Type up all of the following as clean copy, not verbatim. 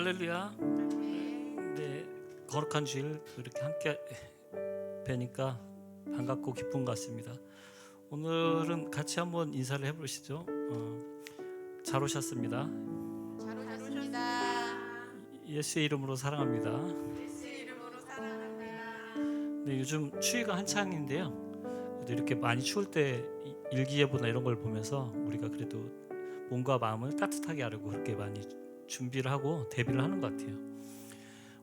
할렐루야. 네, 거룩한 주일 이렇게 함께 뵈니까 반갑고 기쁜 것 같습니다. 오늘은 같이 한번 인사를 해보시죠. 잘 오셨습니다. 잘 오셨습니다. 예수의 이름으로 사랑합니다. 예수의 이름으로 사랑합니다. 네, 요즘 추위가 한창인데요. 그래도 이렇게 많이 추울 때 일기예보나 이런 걸 보면서 우리가 그래도 몸과 마음을 따뜻하게 하려고 그렇게 많이 준비를 하고 대비를 하는 것 같아요.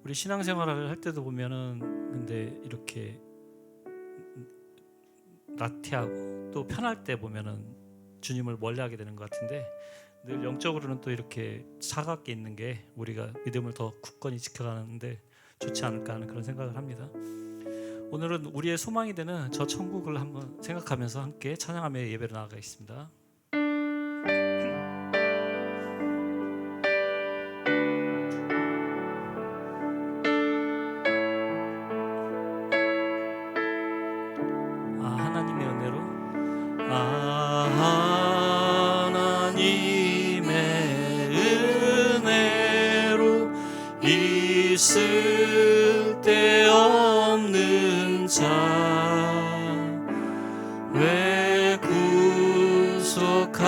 우리 신앙생활을 할 때도 보면은 근데 이렇게 나태하고 또 편할 때 보면은 주님을 멀리하게 되는 것 같은데 늘 영적으로는 또 이렇게 차갑게 있는 게 우리가 믿음을 더 굳건히 지켜가는데 좋지 않을까 하는 그런 생각을 합니다. 오늘은 우리의 소망이 되는 저 천국을 한번 생각하면서 함께 찬양하며 예배를 나아가겠습니다. 하나님의 은혜로 하나님의 은혜로 있을 데 없는 자 왜 구속하여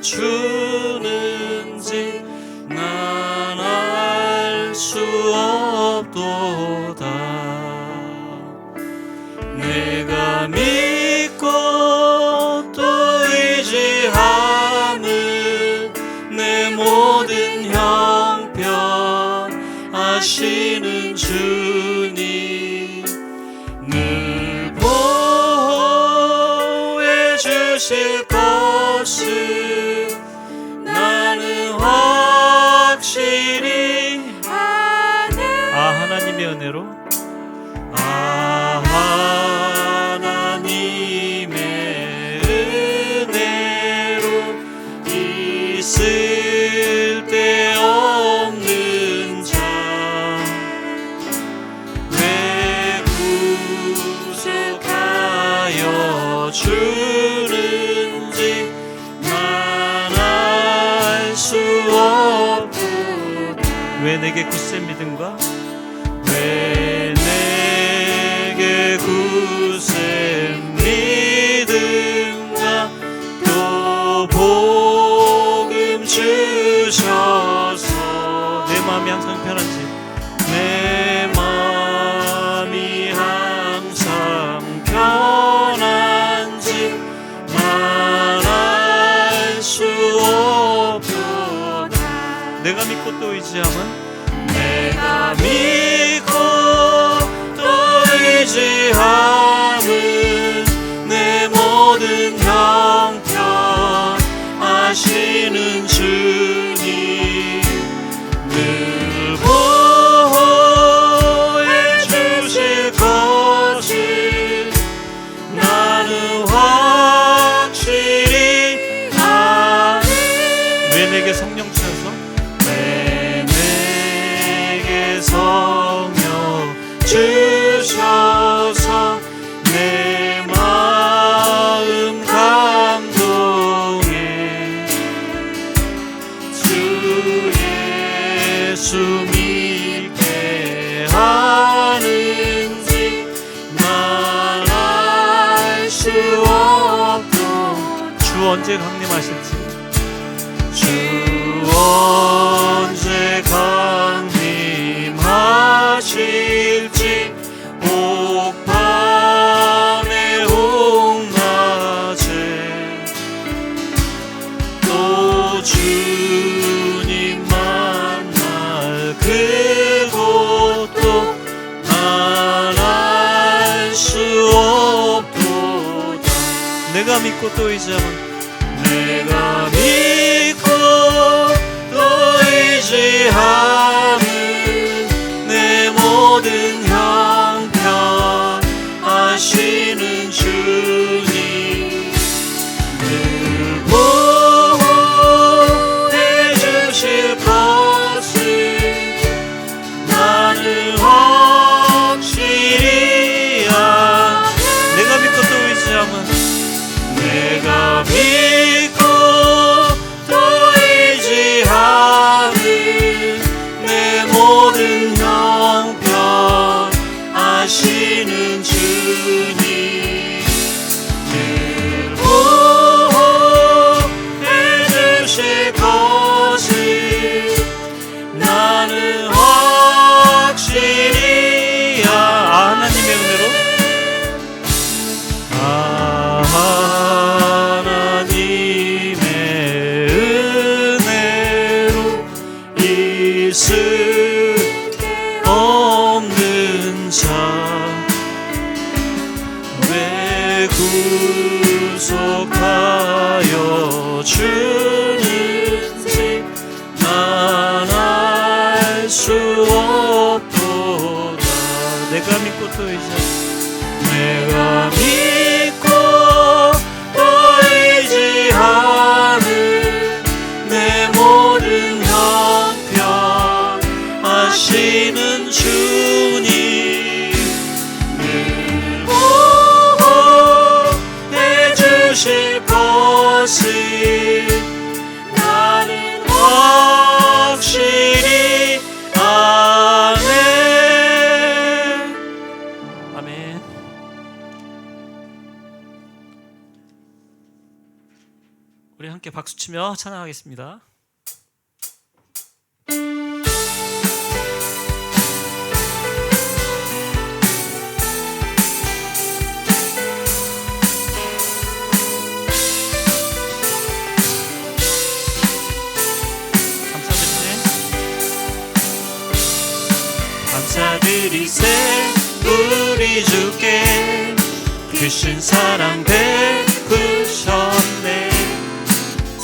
주는지 난 알 수 없도다. 내가 믿고 또 의지함은 내 모든 형편 아시는 주님 늘 보호해 주실 것을 나는 확실히 하나님의 은혜로 하나님의 은혜로 있을 데 없는 자 왜 구속하여 주는지 난 알 수 없도다. 왜 내게 굳센 믿음과 왜 내게 굳센 믿음과 또 복음 주셔서 내 마음이 항상 편한지 내 마음이 항상 편한지 난 알 수 없도다. 내가 믿고 또 의지함은 내가 믿고 또 의지함은 내 모든 형편 아시는 주님 늘 보호해 주실 것을 나는 확실히 아네. 왜 내게 성령 주셔서 왜 내게 성령 주셔서 내 마음 감동해 주 예수 믿게 하는지 난 알 수 없도. 주 언제 강림하실지 주 언제 강림하실지 혹밤에 혹낮에 또 주님 만날 그곳도 난 알 수 없도다. 내가 믿고 또 의지함은 내가 믿고 또 의지함은 내 모든 형편 아시는 주님 늘 보호해 주실 것을 나는 확실히 내가 믿고 또 의지함은 내가 믿고 또 의지하는 내가 믿고 또 의지하는 내 모든 형편 아시는 주님 늘 보호해 주실 것을 나는 확실히 아네. 아멘. 우리 함께 박수치며 찬양하겠습니다. 감사드리세 우리 주께 크신 사랑 베푸셨네.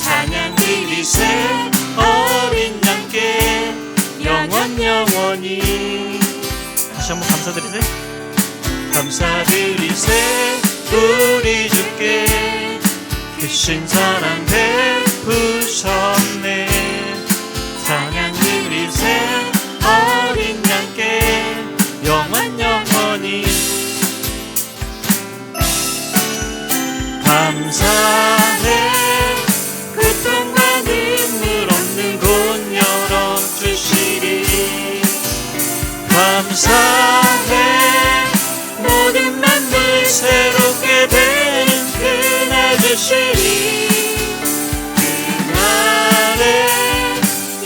찬양드리세 어린 양께 영원히. 다시 한번 감사드리세요. 감사드리세 우리 주께 크신 사랑 베푸셨네. 찬양드리세 어린 양께 영원히. 감사해 고통과 눈물 없는 곳 열어주시리. 감사해 모든 만물 새롭게 되는 그날 주시리. 그날에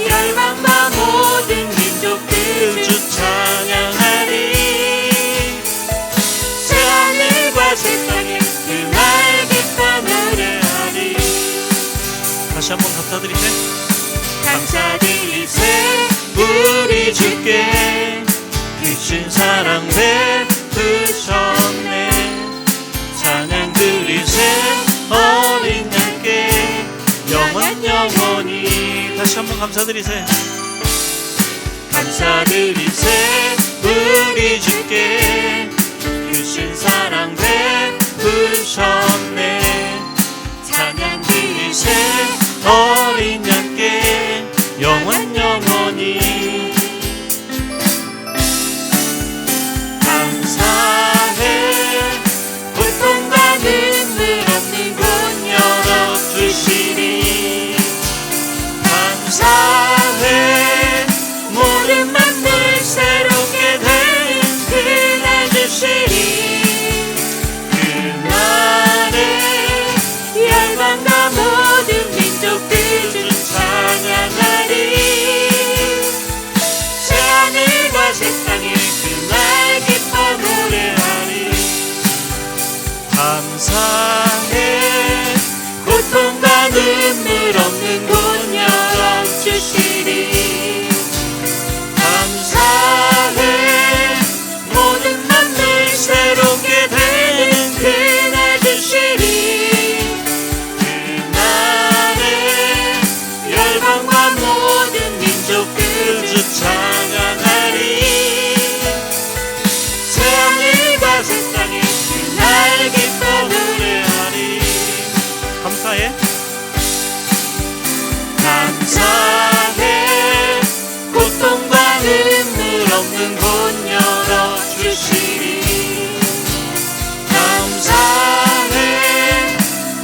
열방과 모든 민족 그 주 찬양하리. 새하늘과 새 땅에 그날 기뻐 노래하리. 다시 한번 감사드리세요. 감사드리세 우리 주께 크신 사랑 베푸셨네. 찬양드리세 어린 양께 영원히. 다시 한번 감사드리세요. 감사드리세 우리 주께 크신 사랑 베푸셨네. 찬양드리세 어린 양께 영원히. 감사해 고통과 눈물 없는 곳 열어주시리. 감사해 모든 만물 새롭게 되는 그날 주시리. 그날에 열방과 모든 민족 그 주 찬양하리. 새하늘과 새 땅에 그날 기뻐 노래하리. 감사해 고통과 눈물 없는 곳 열어주시리. 감사해 모든 만물 새롭게 되는 그날 주시리. 그날에 열방과 모든 민족 그 주 찬양하리. 새하늘과 새 땅에 그날 기뻐 노래하리. 감사해. 감사해 고통과 눈물 없는 곳 열어주시리. 감사해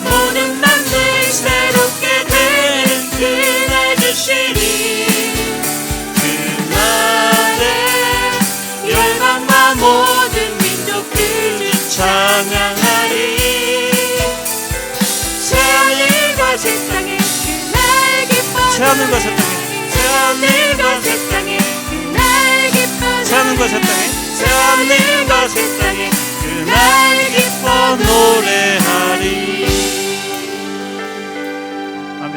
모든 만물 새롭게 되는 그날 주시리. 그날에 열방과 모든 민족 그 주 찬양하리. 새하늘과 새 땅에 그날 기뻐 새하늘과 새 땅에 새하늘과 새 땅에 그날 기뻐 새하늘과 새 땅에 새하늘과 새 땅에 그날 기뻐 노래하리. 아멘.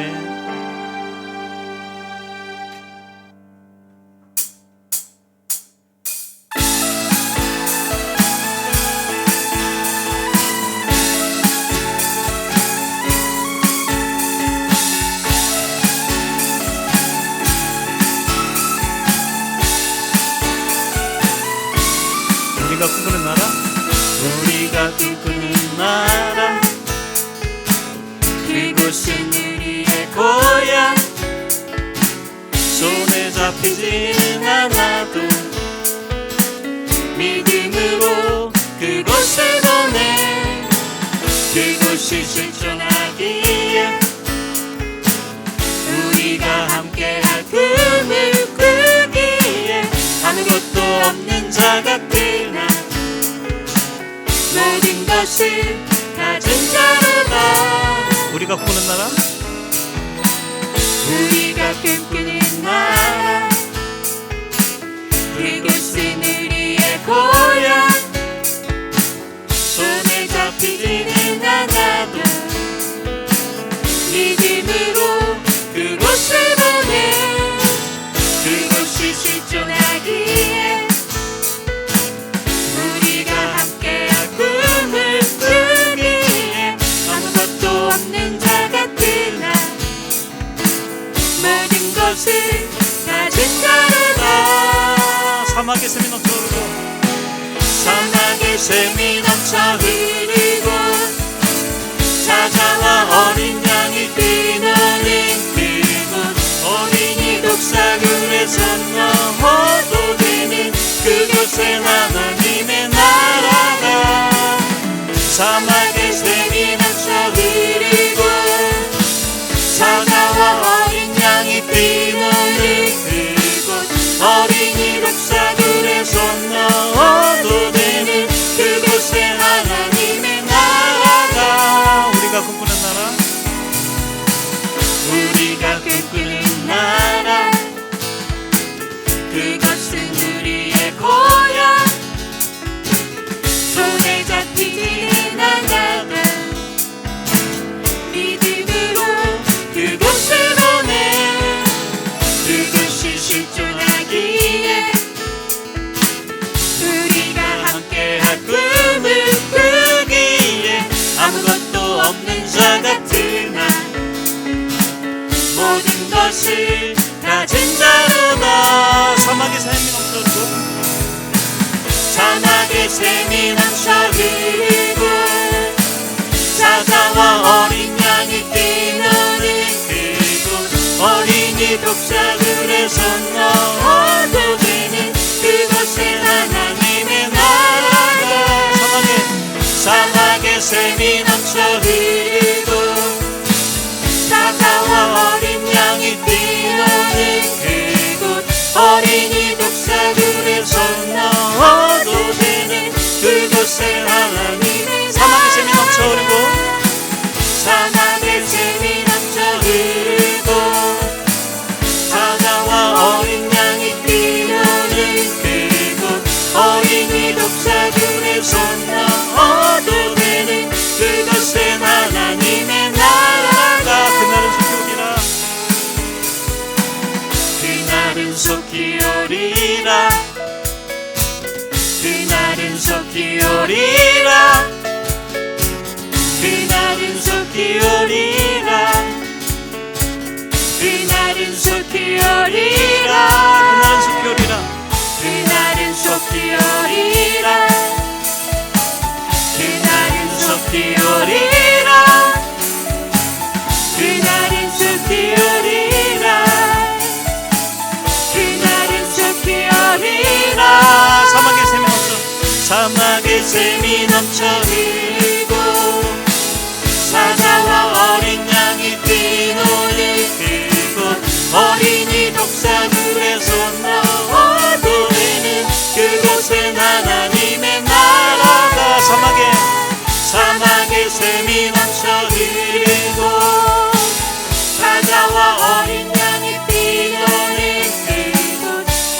우리가 꿈꾸는 잡히지는 않아도 믿음으로 그곳을 보내 그곳이 실존하기에 우리가 함께할 꿈을 꾸기에 아무것도 없는 자 같으나 모든 것을 가진 자로다. 우리가 꾸는 나라, 우리가 꿈꾸는 나라, 그곳은 우리의 고향. 손에 잡히지는 않아도 믿음으로 그곳을 보내 그곳이 실존하기에 우리가 함께할 꿈을 꾸기에 아무것도 없는 자 같으나 모든 것을 가진 자로다. 사막의 샘이 넘쳐 흐르고 사막의 샘이 넘쳐 흐르고 사자와 어린 양이 뛰노는 그곳 어린이 독사굴에서 넘어도 되는 그곳엔 하나님의 나라가 사막의 샘이 넘쳐 흐르고 사자와 어린 양이 뛰노는 그곳 어린이 독사굴에서 넘어도 되는 그곳엔 하나님의 나라가 우리가 꿈꾸는 나라, 우리가 꿈꾸는 나라, 그것은 우리의 고향. 손에 잡히지는 않아도 믿음으로 그곳을 보내 그곳이 실존하기에 우리가 함께할 꿈을 꾸기에 아무것도 없는 자 같으나 모든 것을 가진 자로다. 사막의 샘이 넘쳐 흐르고 사막의 샘이 넘쳐 흐르고 사자와 어린 양이 뛰노는 그곳 어린이 독사굴에서 넘어도 되는 그곳엔 하나님의 나라가 사막의 샘이 넘쳐 흐르고 사자와 어린 양이 뛰노는 그곳 어린이 독사굴에서 넘어도 되는 그곳엔 하나님의 사막의 샘이 넘쳐 흐르고 사막의 샘이 넘쳐 흐르고 사자와 어린 양이 뛰노는 그곳 어린이 독사굴에서 넘어도 되는 그곳엔 하나님의 나라가 그날은 속히 오리라 그날은 속히 오리라 그날은 속히 오리라 그날은 속히 오리라 그날은 속히 오리라 그날은 속히 오리라 그날은 속히 오리라 그날은 속히 오리라 사막의 샘이 넘쳐 흐르고 사자와 어린 양이 뛰노는 그곳 어린이 독사굴에서 넘어도 되는 그곳엔 하나님의 나라가 사막의 샘이 넘쳐 흐르고 사자와 어린 양이 뛰노는 그곳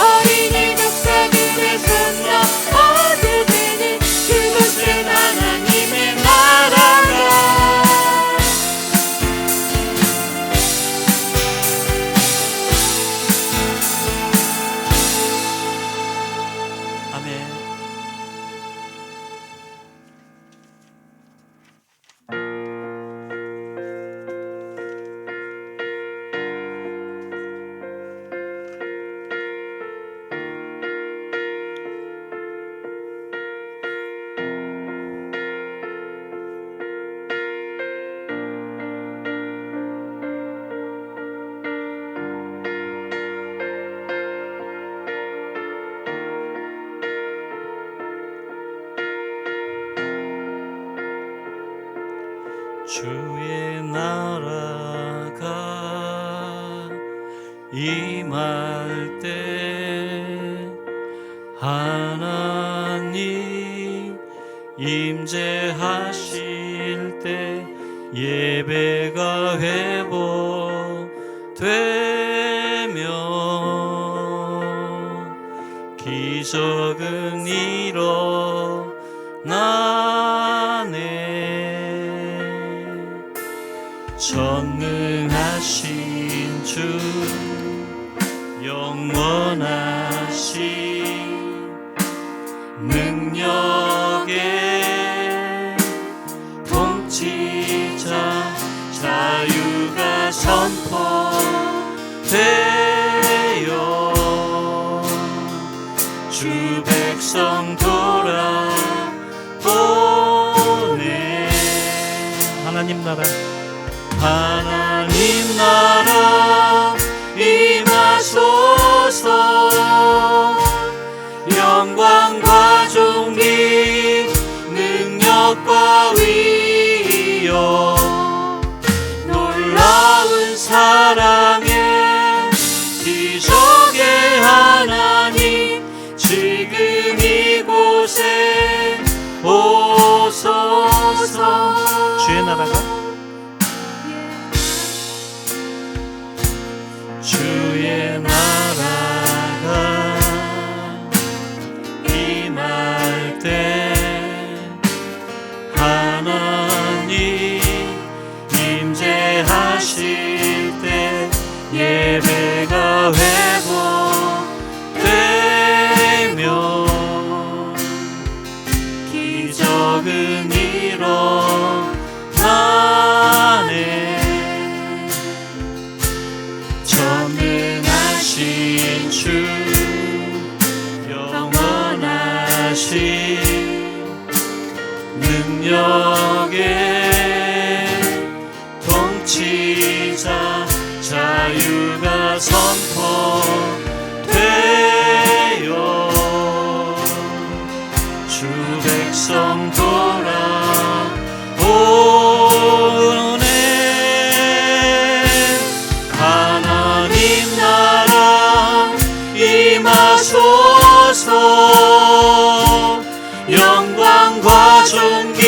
어린이 독사굴에서 넘어도 되는 그곳엔 하나님의 나라가 임할 때 하나님 임재하실 때 예배가 회복되며 기적은 일어나네. 전능하신 주 영원하신 능력의 통치자 자유가 선포되어 주 백성 돌아보네. 하나님 나라 하나님 나라 임하소서. 영광과 존귀 능력과 위엄 놀라운 사랑의 기적의 하나님 지금 이곳에 오소서. 주의 나라가 주의 나라가 임할 때 하나님 임재하실 때 예배가 회복되며 기적은 일어나네. 전능하신 주 영원하신 능력의 통치자 자유가 선포되어 주 백성 돌아오네. 하나님 나라 임하소서. 영광과 존귀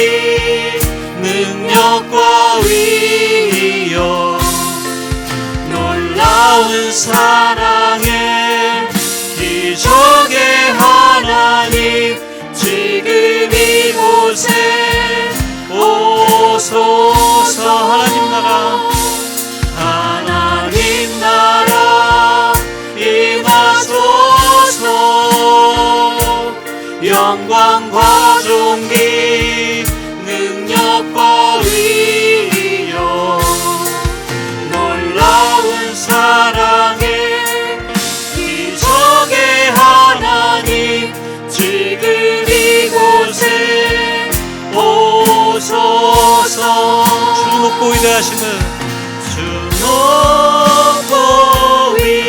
능력과 위엄 놀라운 사랑의 기적의 하나님 지금 이곳에 오소서. 하나님 나라 하나님 나라 임하소서. 영광과 존귀 능력과 위엄 놀라운 사랑의 기적의 하나님 지금 이곳에 오소서. 주 높고 위대하심은 주 높고 위대하심은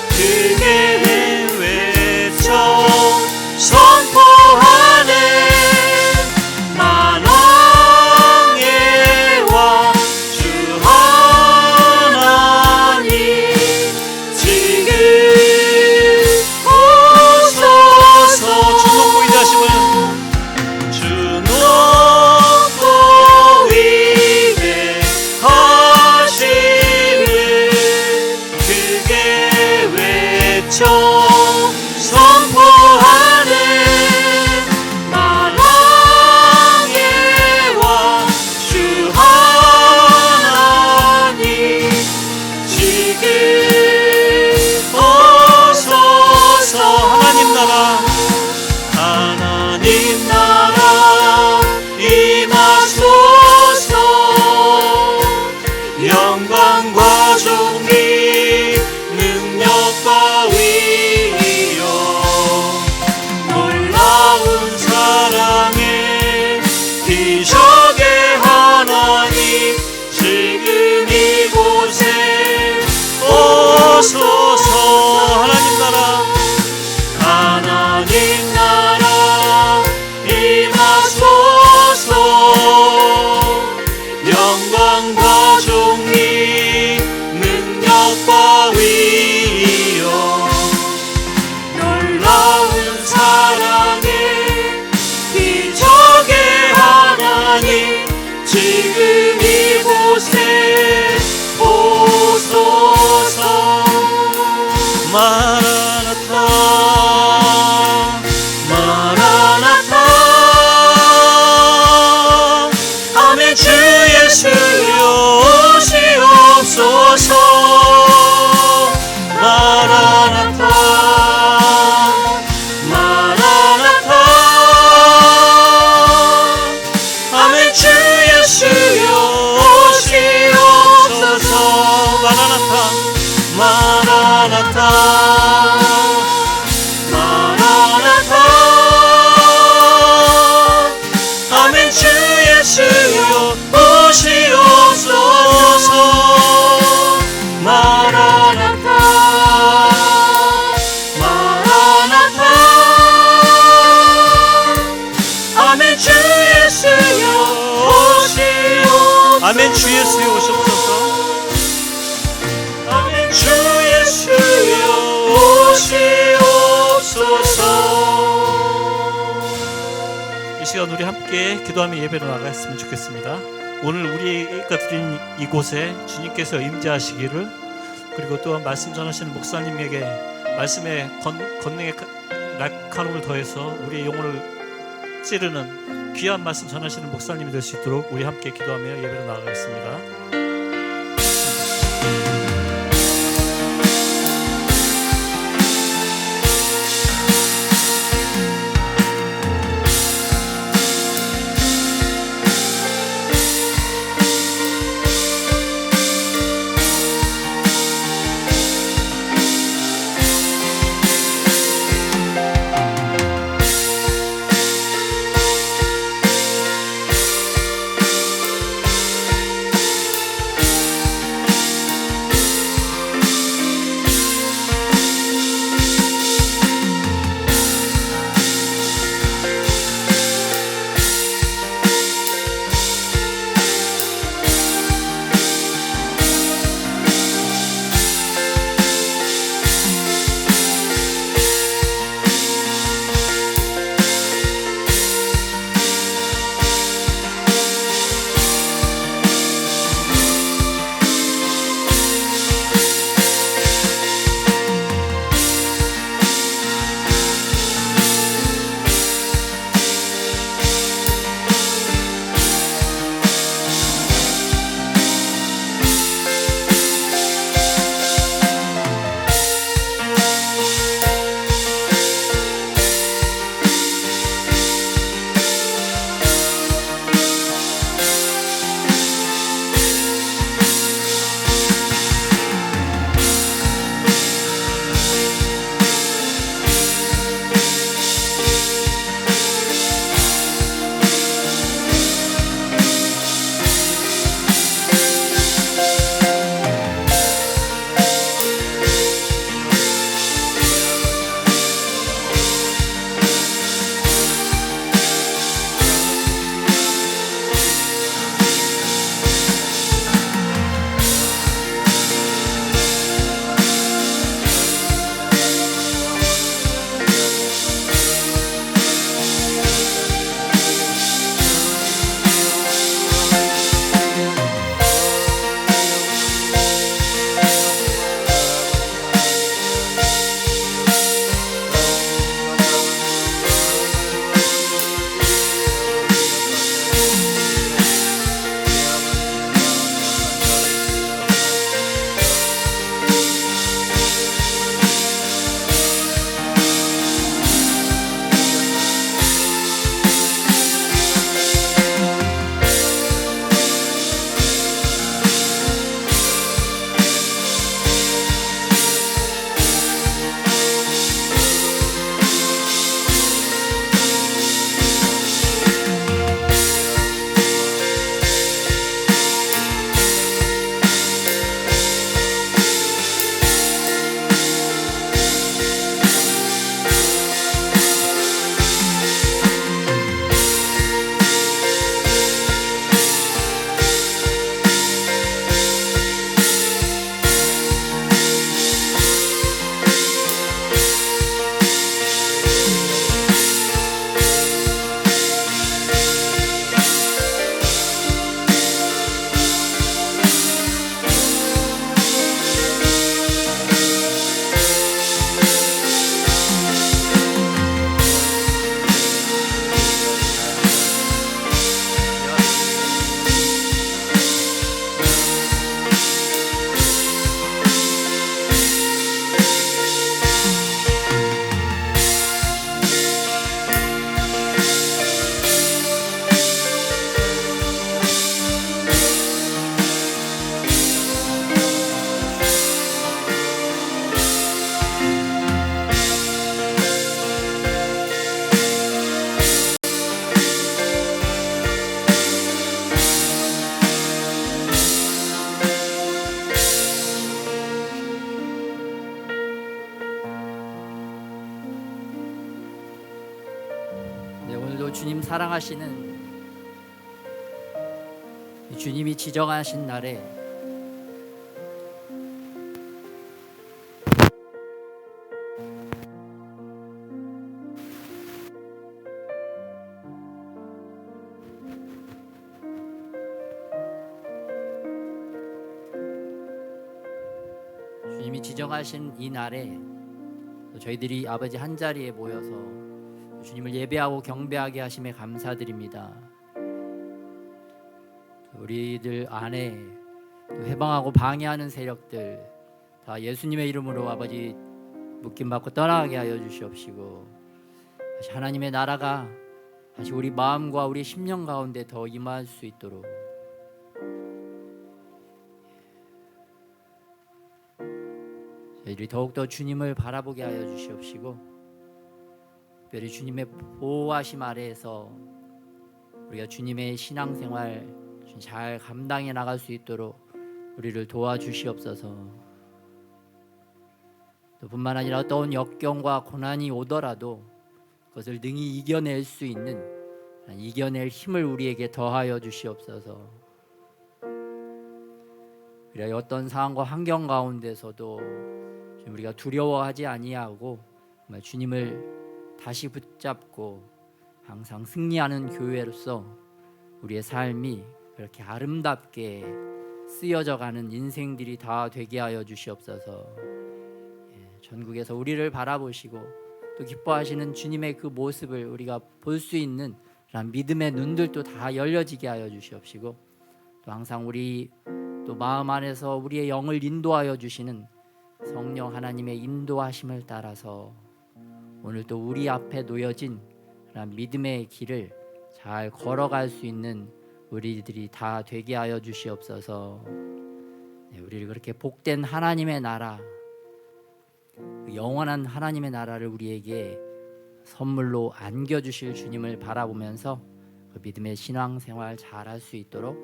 크게 외쳐 선포하네. 만왕의 왕 주 하나님 지금 오소서. 주 높고 위대하심은 주 높고 아멘. 주 예수여 오시옵소서. 아멘. 주 예수여 오시옵소서. 이 시간 우리 함께 기도하며 예배로 나갔으면 좋겠습니다. 오늘 우리가 드린 이곳에 주님께서 임재하시기를, 그리고 또한 말씀 전하시는 목사님에게 말씀의 권능의 날카로움을 더해서 우리의 영혼을 찌르는 귀한 말씀 전하시는 목사님이 될 수 있도록 우리 함께 기도하며 예배로 나가겠습니다. 오늘도 주님 사랑하시는 주님이 지정하신 날에 주님이 지정하신 이 날에 저희들이 아버지 한 자리에 모여서 주님을 예배하고 경배하게 하심에 감사드립니다. 우리들 안에 해방하고 방해하는 세력들 다 예수님의 이름으로 아버지 묶임받고 떠나게 하여 주시옵시고, 다시 하나님의 나라가 다시 우리 마음과 우리 심령 가운데 더 임할 수 있도록 저희들이 더욱더 주님을 바라보게 하여 주시옵시고, 특별히 주님의 보호하심 아래에서 우리가 주님의 신앙생활 잘 감당해 나갈 수 있도록 우리를 도와주시옵소서. 또 뿐만 아니라 어떤 역경과 고난이 오더라도 그것을 능히 이겨낼 수 있는 이겨낼 힘을 우리에게 더하여 주시옵소서. 그래야 어떤 상황과 환경 가운데서도 우리가 두려워하지 아니하고 주님을 다시 붙잡고 항상 승리하는 교회로서 우리의 삶이 그렇게 아름답게 쓰여져 가는 인생들이 다 되게 하여 주시옵소서. 전국에서 우리를 바라보시고 또 기뻐하시는 주님의 그 모습을 우리가 볼 수 있는 그런 믿음의 눈들도 다 열려지게 하여 주시옵시고, 또 항상 우리 또 마음 안에서 우리의 영을 인도하여 주시는 성령 하나님의 인도하심을 따라서 오늘 또 우리 앞에 놓여진 그런 믿음의 길을 잘 걸어갈 수 있는 우리들이 다 되게 하여 주시옵소서. 우리를 그렇게 복된 하나님의 나라, 영원한 하나님의 나라를 우리에게 선물로 안겨주실 주님을 바라보면서 그 믿음의 신앙생활 잘할 수 있도록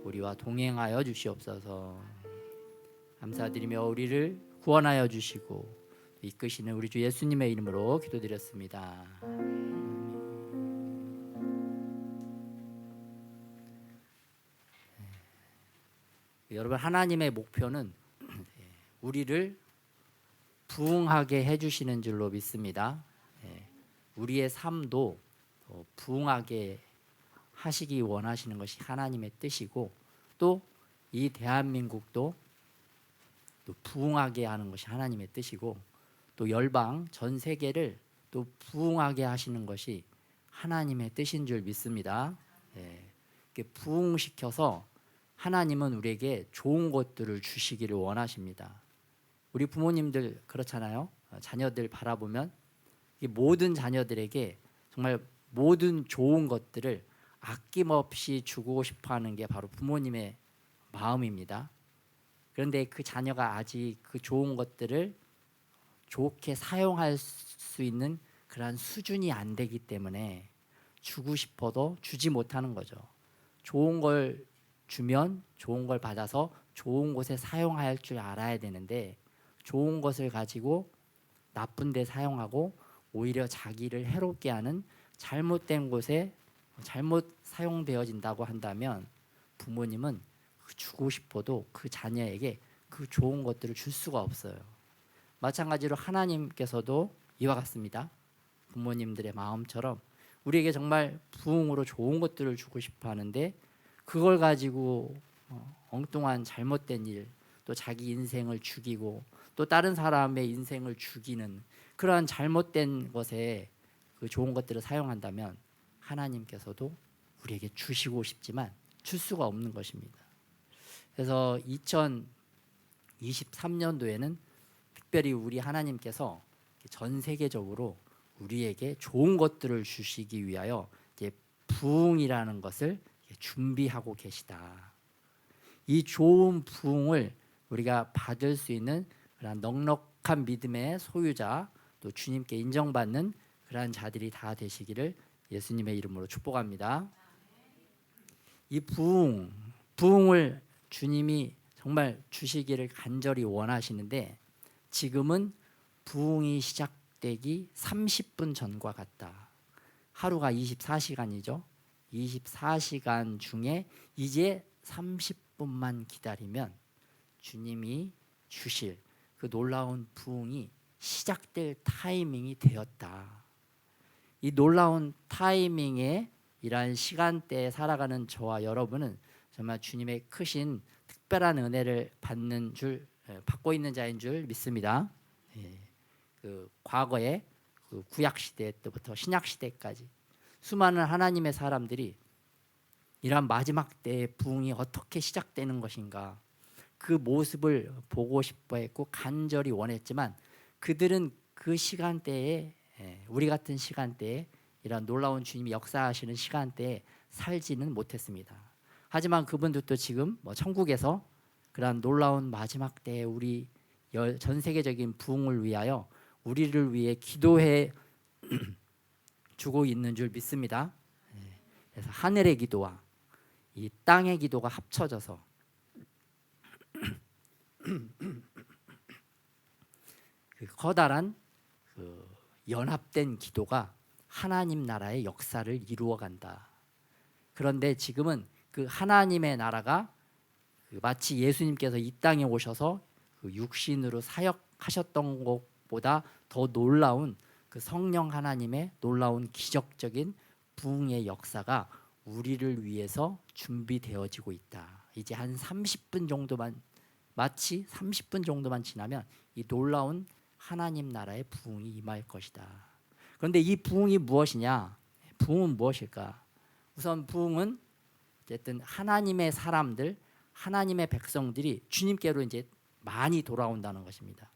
우리와 동행하여 주시옵소서. 감사드리며 우리를 구원하여 주시고 이끄시는 우리 주 예수님의 이름으로 기도드렸습니다. 여러분, 하나님의 목표는 우리를 부흥하게 해주시는 줄로 믿습니다. 우리의 삶도 부흥하게 하시기 원하시는 것이 하나님의 뜻이고, 또 이 대한민국도 또 부흥하게 하는 것이 하나님의 뜻이고, 또 열방 전 세계를 또 부흥하게 하시는 것이 하나님의 뜻인 줄 믿습니다. 부흥시켜서 하나님은 우리에게 좋은 것들을 주시기를 원하십니다. 우리 부모님들 그렇잖아요. 자녀들 바라보면 모든 자녀들에게 정말 모든 좋은 것들을 아낌없이 주고 싶어하는 게 바로 부모님의 마음입니다. 그런데 그 자녀가 아직 그 좋은 것들을 좋게 사용할 수 있는 그러한 수준이 안 되기 때문에 주고 싶어도 주지 못하는 거죠. 좋은 걸 주면 좋은 걸 받아서 좋은 곳에 사용할 줄 알아야 되는데, 좋은 것을 가지고 나쁜 데 사용하고 오히려 자기를 해롭게 하는 잘못된 곳에 잘못 사용되어진다고 한다면 부모님은 주고 싶어도 그 자녀에게 그 좋은 것들을 줄 수가 없어요. 마찬가지로 하나님께서도 이와 같습니다. 부모님들의 마음처럼 우리에게 정말 부흥으로 좋은 것들을 주고 싶어 하는데, 그걸 가지고 엉뚱한 잘못된 일, 또 자기 인생을 죽이고 또 다른 사람의 인생을 죽이는 그러한 잘못된 것에 그 좋은 것들을 사용한다면 하나님께서도 우리에게 주시고 싶지만 줄 수가 없는 것입니다. 그래서 2023년도에는 특별히 우리 하나님께서 전 세계적으로 우리에게 좋은 것들을 주시기 위하여 이제 부흥이라는 것을 준비하고 계시다. 이 좋은 부흥을 우리가 받을 수 있는 그런 넉넉한 믿음의 소유자, 또 주님께 인정받는 그러한 자들이 다 되시기를 예수님의 이름으로 축복합니다. 이 부흥을 주님이 정말 주시기를 간절히 원하시는데, 지금은 부흥이 시작되기 30분 전과 같다. 하루가 24시간이죠. 24시간 중에 이제 30분만 기다리면 주님이 주실 그 놀라운 부흥이 시작될 타이밍이 되었다. 이 놀라운 타이밍에 이러한 시간대에 살아가는 저와 여러분은 정말 주님의 크신 특별한 은혜를 받고 있는 자인 줄 믿습니다. 그 과거에 그 구약 시대 때부터 신약 시대까지 수많은 하나님의 사람들이 이러한 마지막 때의 부흥이 어떻게 시작되는 것인가 그 모습을 보고 싶어했고 간절히 원했지만 그들은 그 시간대에 우리 같은 시간대에 이런 놀라운 주님이 역사하시는 시간대에 살지는 못했습니다. 하지만 그분들도 지금 천국에서 그러한 놀라운 마지막 때에 우리 전 세계적인 부흥을 위하여 우리를 위해 기도해 주고 있는 줄 믿습니다. 그래서 하늘의 기도와 이 땅의 기도가 합쳐져서 그 커다란 그 연합된 기도가 하나님 나라의 역사를 이루어간다. 그런데 지금은 그 하나님의 나라가 마치 예수님께서 이 땅에 오셔서 그 육신으로 사역하셨던 것보다 더 놀라운 그 성령 하나님의 놀라운 기적적인 부흥의 역사가 우리를 위해서 준비되어지고 있다. 이제 한 30분 정도만 마치 30분 정도만 지나면 이 놀라운 하나님 나라의 부흥이 임할 것이다. 그런데 이 부흥이 무엇이냐? 부흥은 무엇일까? 우선 부흥은 어쨌든 하나님의 사람들, 하나님의 백성들이 주님께로 이제 많이 돌아온다는 것입니다.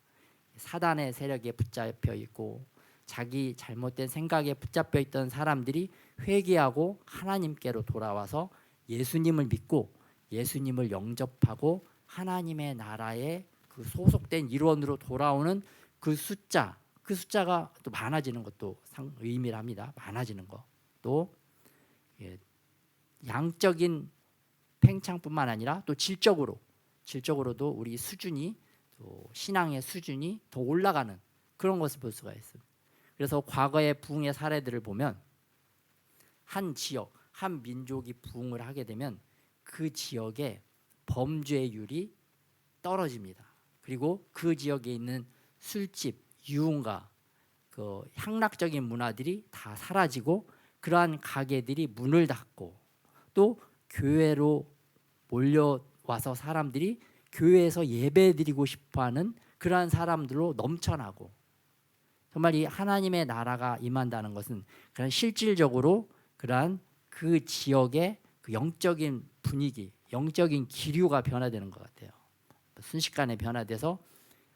사단의 세력에 붙잡혀 있고 자기 잘못된 생각에 붙잡혀 있던 사람들이 회개하고 하나님께로 돌아와서 예수님을 믿고 예수님을 영접하고 하나님의 나라에 그 소속된 일원으로 돌아오는 그 숫자가 또 많아지는 것도 의미를 합니다. 많아지는 것. 또 양적인 팽창뿐만 아니라 또 질적으로도 우리 수준이 또 신앙의 수준이 더 올라가는 그런 것을 볼 수가 있습니다. 그래서 과거의 부흥의 사례들을 보면 한 지역, 한 민족이 부흥을 하게 되면 그 지역의 범죄율이 떨어집니다. 그리고 그 지역에 있는 술집, 유흥가, 그 향락적인 문화들이 다 사라지고 그러한 가게들이 문을 닫고 또 교회로 몰려와서 사람들이 교회에서 예배드리고 싶어하는 그러한 사람들로 넘쳐나고 정말 이 하나님의 나라가 임한다는 것은 그런 실질적으로 그러한 그 지역의 그 영적인 분위기, 영적인 기류가 변화되는 것 같아요. 순식간에 변화돼서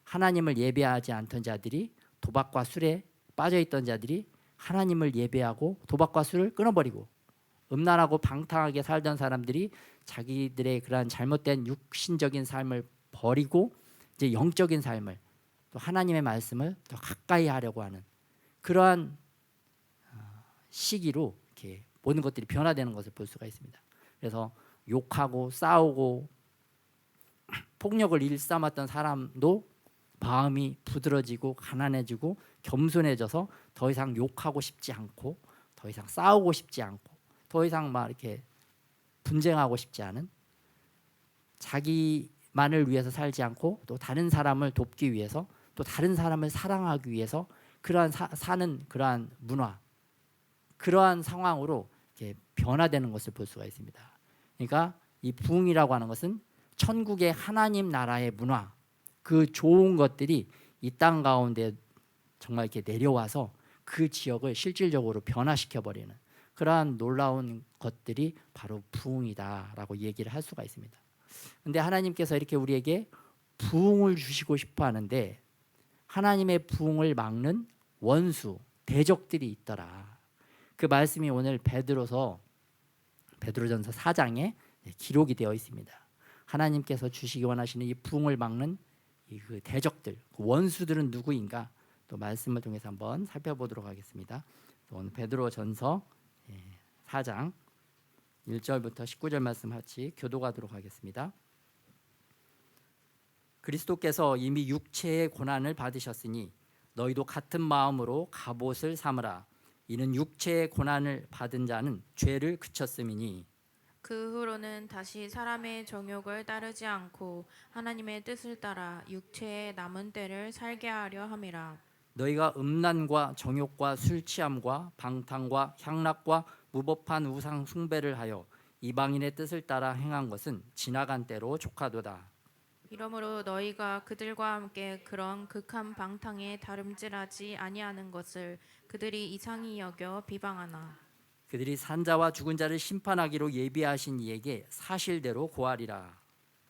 하나님을 예배하지 않던 자들이 도박과 술에 빠져있던 자들이 하나님을 예배하고 도박과 술을 끊어버리고 음란하고 방탕하게 살던 사람들이 자기들의 그러한 잘못된 육신적인 삶을 버리고 이제 영적인 삶을 또 하나님의 말씀을 더 가까이 하려고 하는 그러한 시기로 이렇게 모든 것들이 변화되는 것을 볼 수가 있습니다. 그래서 욕하고 싸우고 폭력을 일삼았던 사람도 마음이 부드러지고 가난해지고 겸손해져서 더 이상 욕하고 싶지 않고 더 이상 싸우고 싶지 않고 더 이상 막 이렇게 분쟁하고 싶지 않은 자기만을 위해서 살지 않고 또 다른 사람을 돕기 위해서 또 다른 사람을 사랑하기 위해서 그러한 사는 그러한 문화 그러한 상황으로 이렇게 변화되는 것을 볼 수가 있습니다. 그러니까 이 부흥이라고 하는 것은 천국의 하나님 나라의 문화 그 좋은 것들이 이 땅 가운데 정말 이렇게 내려와서 그 지역을 실질적으로 변화시켜 버리는 그러한 놀라운 것들이 바로 부흥이다라고 얘기를 할 수가 있습니다. 근데 하나님께서 이렇게 우리에게 부흥을 주시고 싶어 하는데 하나님의 부흥을 막는 원수, 대적들이 있더라. 그 말씀이 오늘 베드로전서 4장에 기록이 되어 있습니다. 하나님께서 주시기 원하시는 이 부흥을 막는 그 대적들, 그 원수들은 누구인가? 또 말씀을 통해서 한번 살펴보도록 하겠습니다. 오늘 베드로전서 4장 1절부터 19절 말씀 같이 교독하도록 하겠습니다. 그리스도께서 이미 육체의 고난을 받으셨으니 너희도 같은 마음으로 갑옷을 삼으라. 이는 육체의 고난을 받은 자는 죄를 그쳤음이니 그 후로는 다시 사람의 정욕을 따르지 않고 하나님의 뜻을 따라 육체의 남은 때를 살게 하려 함이라. 너희가 음란과 정욕과 술 취함과 방탕과 향락과 무법한 우상 숭배를 하여 이방인의 뜻을 따라 행한 것은 지나간 때로 족하도다. 이러므로 너희가 그들과 함께 그런 극한 방탕에 다름질하지 아니하는 것을 그들이 이상히 여겨 비방하나. 그들이 산자와 죽은 자를 심판하기로 예비하신 이에게 사실대로 고하리라.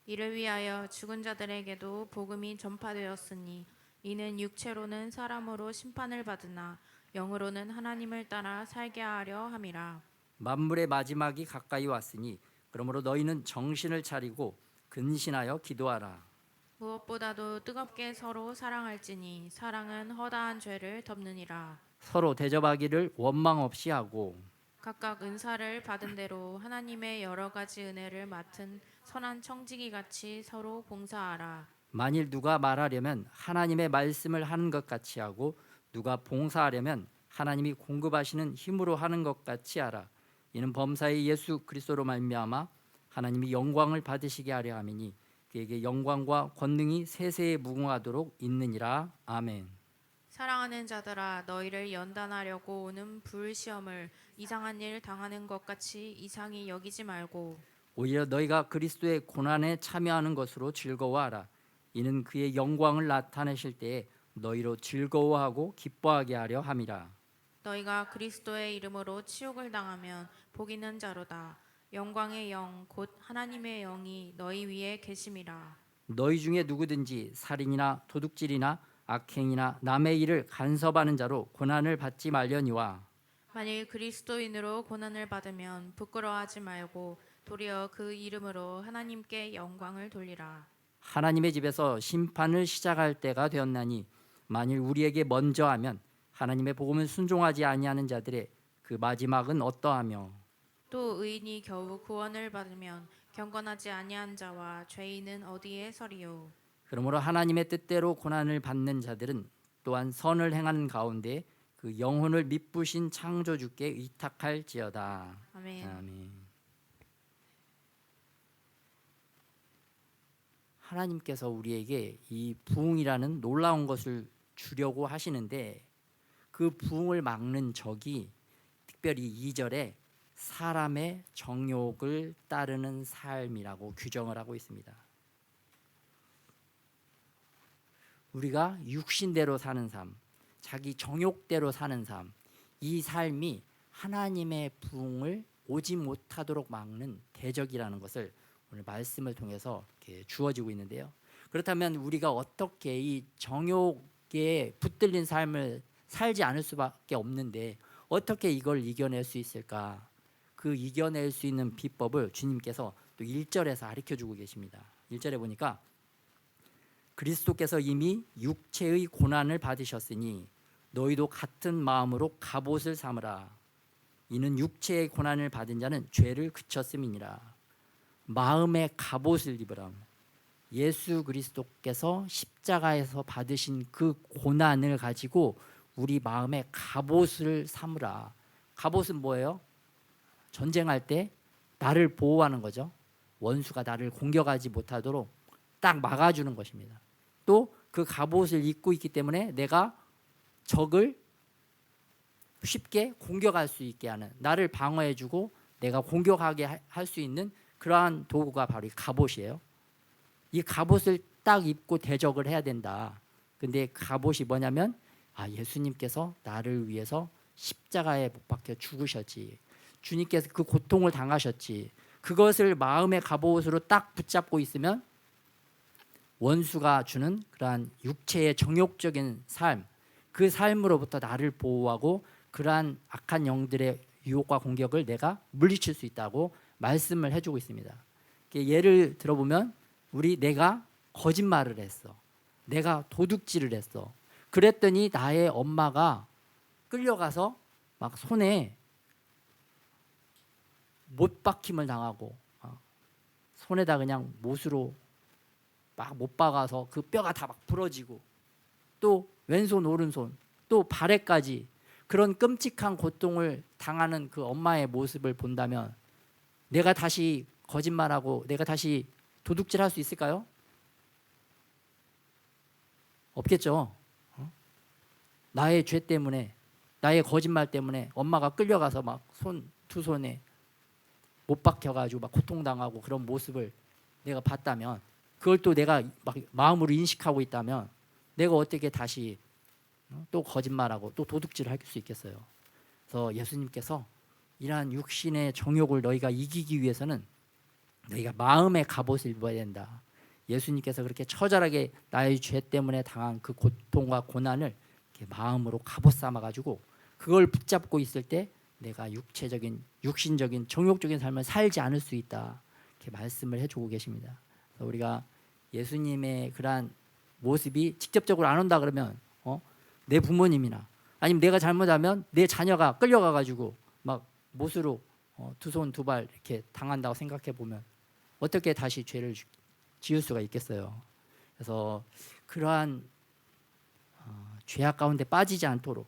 이를 위하여 죽은 자들에게도 복음이 전파되었으니 이는 육체로는 사람으로 심판을 받으나 영으로는 하나님을 따라 살게 하려 함이라. 만물의 마지막이 가까이 왔으니 그러므로 너희는 정신을 차리고 근신하여 기도하라. 무엇보다도 뜨겁게 서로 사랑할지니 사랑은 허다한 죄를 덮느니라. 서로 대접하기를 원망 없이 하고 각각 은사를 받은 대로 하나님의 여러 가지 은혜를 맡은 선한 청지기 같이 서로 봉사하라. 만일 누가 말하려면 하나님의 말씀을 하는 것 같이 하고 누가 봉사하려면 하나님이 공급하시는 힘으로 하는 것 같이 하라. 이는 범사의 예수 그리스도로 말미암아 하나님이 영광을 받으시게 하려 함이니 그에게 영광과 권능이 세세에 무궁하도록 있느니라. 아멘. 사랑하는 자들아, 너희를 연단하려고 오는 불시험을 이상한 일 당하는 것 같이 이상히 여기지 말고 오히려 너희가 그리스도의 고난에 참여하는 것으로 즐거워하라. 이는 그의 영광을 나타내실 때에 너희로 즐거워하고 기뻐하게 하려 함이라. 너희가 그리스도의 이름으로 치욕을 당하면 복 있는 자로다. 영광의 영 곧 하나님의 영이 너희 위에 계심이라. 너희 중에 누구든지 살인이나 도둑질이나 악행이나 남의 일을 간섭하는 자로 고난을 받지 말려니와 만일 그리스도인으로 고난을 받으면 부끄러워하지 말고 도리어 그 이름으로 하나님께 영광을 돌리라. 하나님의 집에서 심판을 시작할 때가 되었나니 만일 우리에게 먼저 하면 하나님의 복음을 순종하지 아니하는 자들의 그 마지막은 어떠하며 또 의인이 겨우 구원을 받으면 경건하지 아니한 자와 죄인은 어디에 서리요. 그러므로 하나님의 뜻대로 고난을 받는 자들은 또한 선을 행하는 가운데 그 영혼을 미쁘신 창조주께 의탁할지어다. 아멘. 아멘. 하나님께서 우리에게 이 부흥이라는 놀라운 것을 주려고 하시는데 그 부흥을 막는 적이 특별히 2절에 사람의 정욕을 따르는 삶이라고 규정을 하고 있습니다. 우리가 육신대로 사는 삶, 자기 정욕대로 사는 삶, 이 삶이 하나님의 부흥을 오지 못하도록 막는 대적이라는 것을 오늘 말씀을 통해서 이렇게 주어지고 있는데요. 그렇다면 우리가 어떻게 이 정욕에 붙들린 삶을 살지 않을 수밖에 없는데 어떻게 이걸 이겨낼 수 있을까? 그 이겨낼 수 있는 비법을 주님께서 또 1절에서 가르쳐주고 계십니다. 1절에 보니까 그리스도께서 이미 육체의 고난을 받으셨으니 너희도 같은 마음으로 갑옷을 삼으라. 이는 육체의 고난을 받은 자는 죄를 그쳤음이니라. 마음의 갑옷을 입으라. 예수 그리스도께서 십자가에서 받으신 그 고난을 가지고 우리 마음의 갑옷을 삼으라. 갑옷은 뭐예요? 전쟁할 때 나를 보호하는 거죠. 원수가 나를 공격하지 못하도록 딱 막아주는 것입니다. 또 그 갑옷을 입고 있기 때문에 내가 적을 쉽게 공격할 수 있게 하는, 나를 방어해주고 내가 공격하게 할 수 있는 그러한 도구가 바로 이 갑옷이에요. 이 갑옷을 딱 입고 대적을 해야 된다. 근데 갑옷이 뭐냐면 예수님께서 나를 위해서 십자가에 못 박혀 죽으셨지. 주님께서 그 고통을 당하셨지. 그것을 마음의 갑옷으로 딱 붙잡고 있으면 원수가 주는 그러한 육체의 정욕적인 삶, 그 삶으로부터 나를 보호하고 그러한 악한 영들의 유혹과 공격을 내가 물리칠 수 있다고 말씀을 해주고 있습니다. 예를 들어보면 내가 거짓말을 했어. 내가 도둑질을 했어. 그랬더니 나의 엄마가 끌려가서 막 손에 못 박힘을 당하고 손에다 그냥 못으로 막 못 박아서 그 뼈가 다 막 부러지고 또 왼손 오른손 또 발에까지 그런 끔찍한 고통을 당하는 그 엄마의 모습을 본다면 내가 다시 거짓말하고 내가 다시 도둑질할 수 있을까요? 없겠죠. 나의 죄 때문에, 나의 거짓말 때문에 엄마가 끌려가서 막 두 손에 못 박혀가지고 막 고통당하고 그런 모습을 내가 봤다면, 그걸 또 내가 막 마음으로 인식하고 있다면 내가 어떻게 다시 또 거짓말하고 또 도둑질을 할 수 있겠어요. 그래서 예수님께서 이러한 육신의 정욕을 너희가 이기기 위해서는 너희가 마음의 갑옷을 입어야 된다. 예수님께서 그렇게 처절하게 나의 죄 때문에 당한 그 고통과 고난을 이렇게 마음으로 갑옷 삼아가지고 그걸 붙잡고 있을 때 내가 육체적인, 육신적인, 정욕적인 삶을 살지 않을 수 있다. 이렇게 말씀을 해주고 계십니다. 그래서 우리가 예수님의 그러한 모습이 직접적으로 안 온다 그러면 내 부모님이나 아니면 내가 잘못하면 내 자녀가 끌려가가지고 막 못으로 두 손 두 발 이렇게 당한다고 생각해 보면 어떻게 다시 죄를 지을 수가 있겠어요. 그래서 그러한 죄악 가운데 빠지지 않도록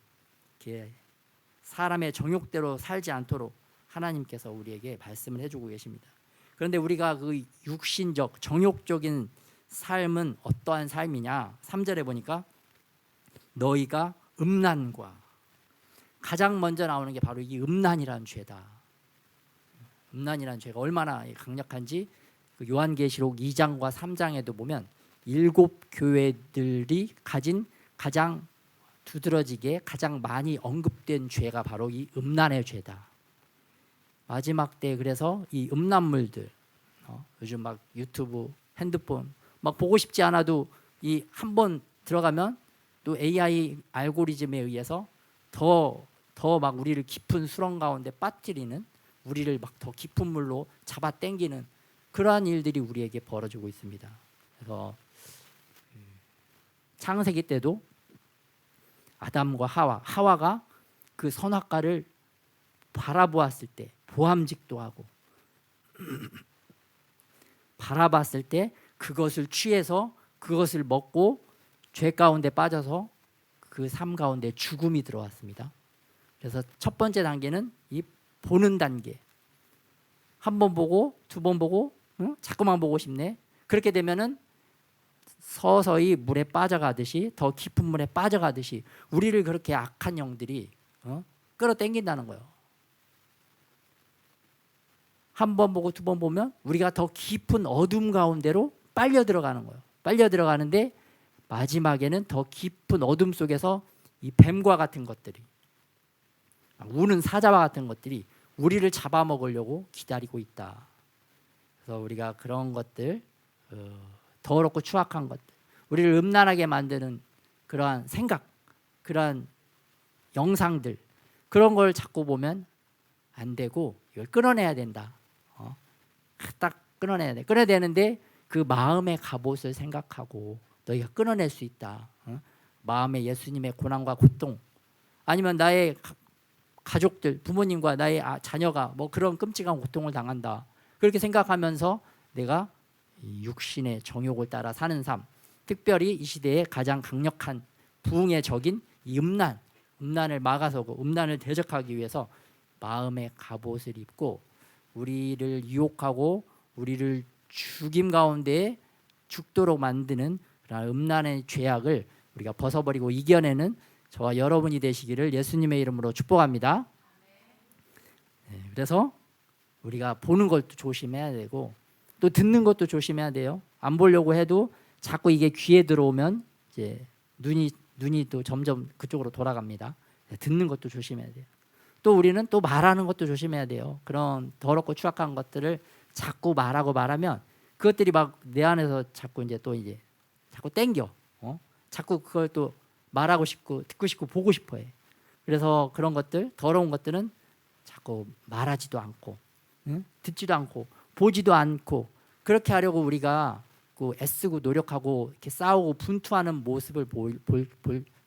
이렇게 사람의 정욕대로 살지 않도록 하나님께서 우리에게 말씀을 해주고 계십니다. 그런데 우리가 그 육신적 정욕적인 삶은 어떠한 삶이냐? 3절에 보니까 너희가 음란과, 가장 먼저 나오는 게 바로 이 음란이라는 죄다. 음란이라는 죄가 얼마나 강력한지 그 요한계시록 2장과 3장에도 보면 7 교회들이 가진 가장 두드러지게 가장 많이 언급된 죄가 바로 이 음란의 죄다. 마지막 때 그래서 이 음란물들, 요즘 막 유튜브, 핸드폰 막 보고 싶지 않아도 이 한 번 들어가면 또 AI 알고리즘에 의해서 더 막 우리를 깊은 수렁 가운데 빠뜨리는, 우리를 막 더 깊은 물로 잡아 당기는 그러한 일들이 우리에게 벌어지고 있습니다. 그래서 창세기 때도 아담과 하와가 그 선악과를 바라보았을 때 보암직도 하고 바라봤을 때 그것을 취해서 그것을 먹고 죄 가운데 빠져서 그 삶 가운데 죽음이 들어왔습니다. 그래서 첫 번째 단계는 이 보는 단계. 한 번 보고 두 번 보고 자꾸만 보고 싶네. 그렇게 되면은 서서히 물에 빠져가듯이, 더 깊은 물에 빠져가듯이 우리를 그렇게 악한 영들이 끌어당긴다는 거예요. 한 번 보고 두 번 보면 우리가 더 깊은 어둠 가운데로 빨려 들어가는 거예요. 빨려 들어가는데 마지막에는 더 깊은 어둠 속에서 이 뱀과 같은 것들이, 우는 사자와 같은 것들이 우리를 잡아먹으려고 기다리고 있다. 그래서 우리가 그런 것들, 더럽고 추악한 것들, 우리를 음란하게 만드는 그러한 생각, 그러한 영상들, 그런 걸 자꾸 보면 안 되고 이걸 끊어내야 된다. 딱 끊어내야 돼. 끊어야 되는데 그 마음의 갑옷을 생각하고 너희가 끊어낼 수 있다. 마음에 예수님의 고난과 고통, 아니면 나의 가족들, 부모님과 나의 자녀가 뭐 그런 끔찍한 고통을 당한다. 그렇게 생각하면서 내가 육신의 정욕을 따라 사는 삶, 특별히 이 시대에 가장 강력한 부흥의 적인 이 음란을 막아서고 음란을 대적하기 위해서 마음의 갑옷을 입고 우리를 유혹하고 우리를 죽임 가운데 죽도록 만드는 그런 음란의 죄악을 우리가 벗어버리고 이겨내는 저와 여러분이 되시기를 예수님의 이름으로 축복합니다. 그래서 우리가 보는 것도 조심해야 되고 또 듣는 것도 조심해야 돼요. 안 보려고 해도 자꾸 이게 귀에 들어오면 이제 눈이 또 점점 그쪽으로 돌아갑니다. 듣는 것도 조심해야 돼요. 또 우리는 또 말하는 것도 조심해야 돼요. 그런 더럽고 추악한 것들을 자꾸 말하면 그것들이 막 내 안에서 자꾸 자꾸 땡겨. 자꾸 그걸 또 말하고 싶고 듣고 싶고 보고 싶어해. 그래서 그런 것들, 더러운 것들은 자꾸 말하지도 않고, 듣지도 않고, 보지도 않고, 그렇게 하려고 우리가 애쓰고 노력하고 이렇게 싸우고 분투하는 모습을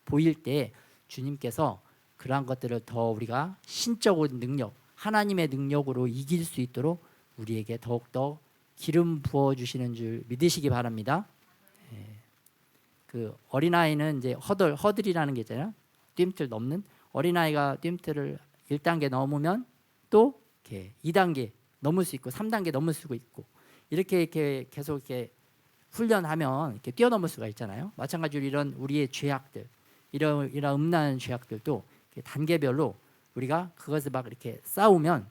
보일 때 주님께서 그러한 것들을 더 우리가 신적인 능력, 하나님의 능력으로 이길 수 있도록 우리에게 더욱더 기름 부어 주시는 줄 믿으시기 바랍니다. 그 어린아이는 이제 허들이라는 게 있잖아요. 뜀틀 넘는 어린아이가 뜀틀을 1단계 넘으면 또 이렇게 2단계 넘을 수 있고 3단계 넘을 수가 있고 이렇게 계속 이렇게 훈련하면 이렇게 뛰어넘을 수가 있잖아요. 마찬가지로 이런 우리의 죄악들, 이런 음란 죄악들도 이렇게 단계별로 우리가 그것을 막 이렇게 싸우면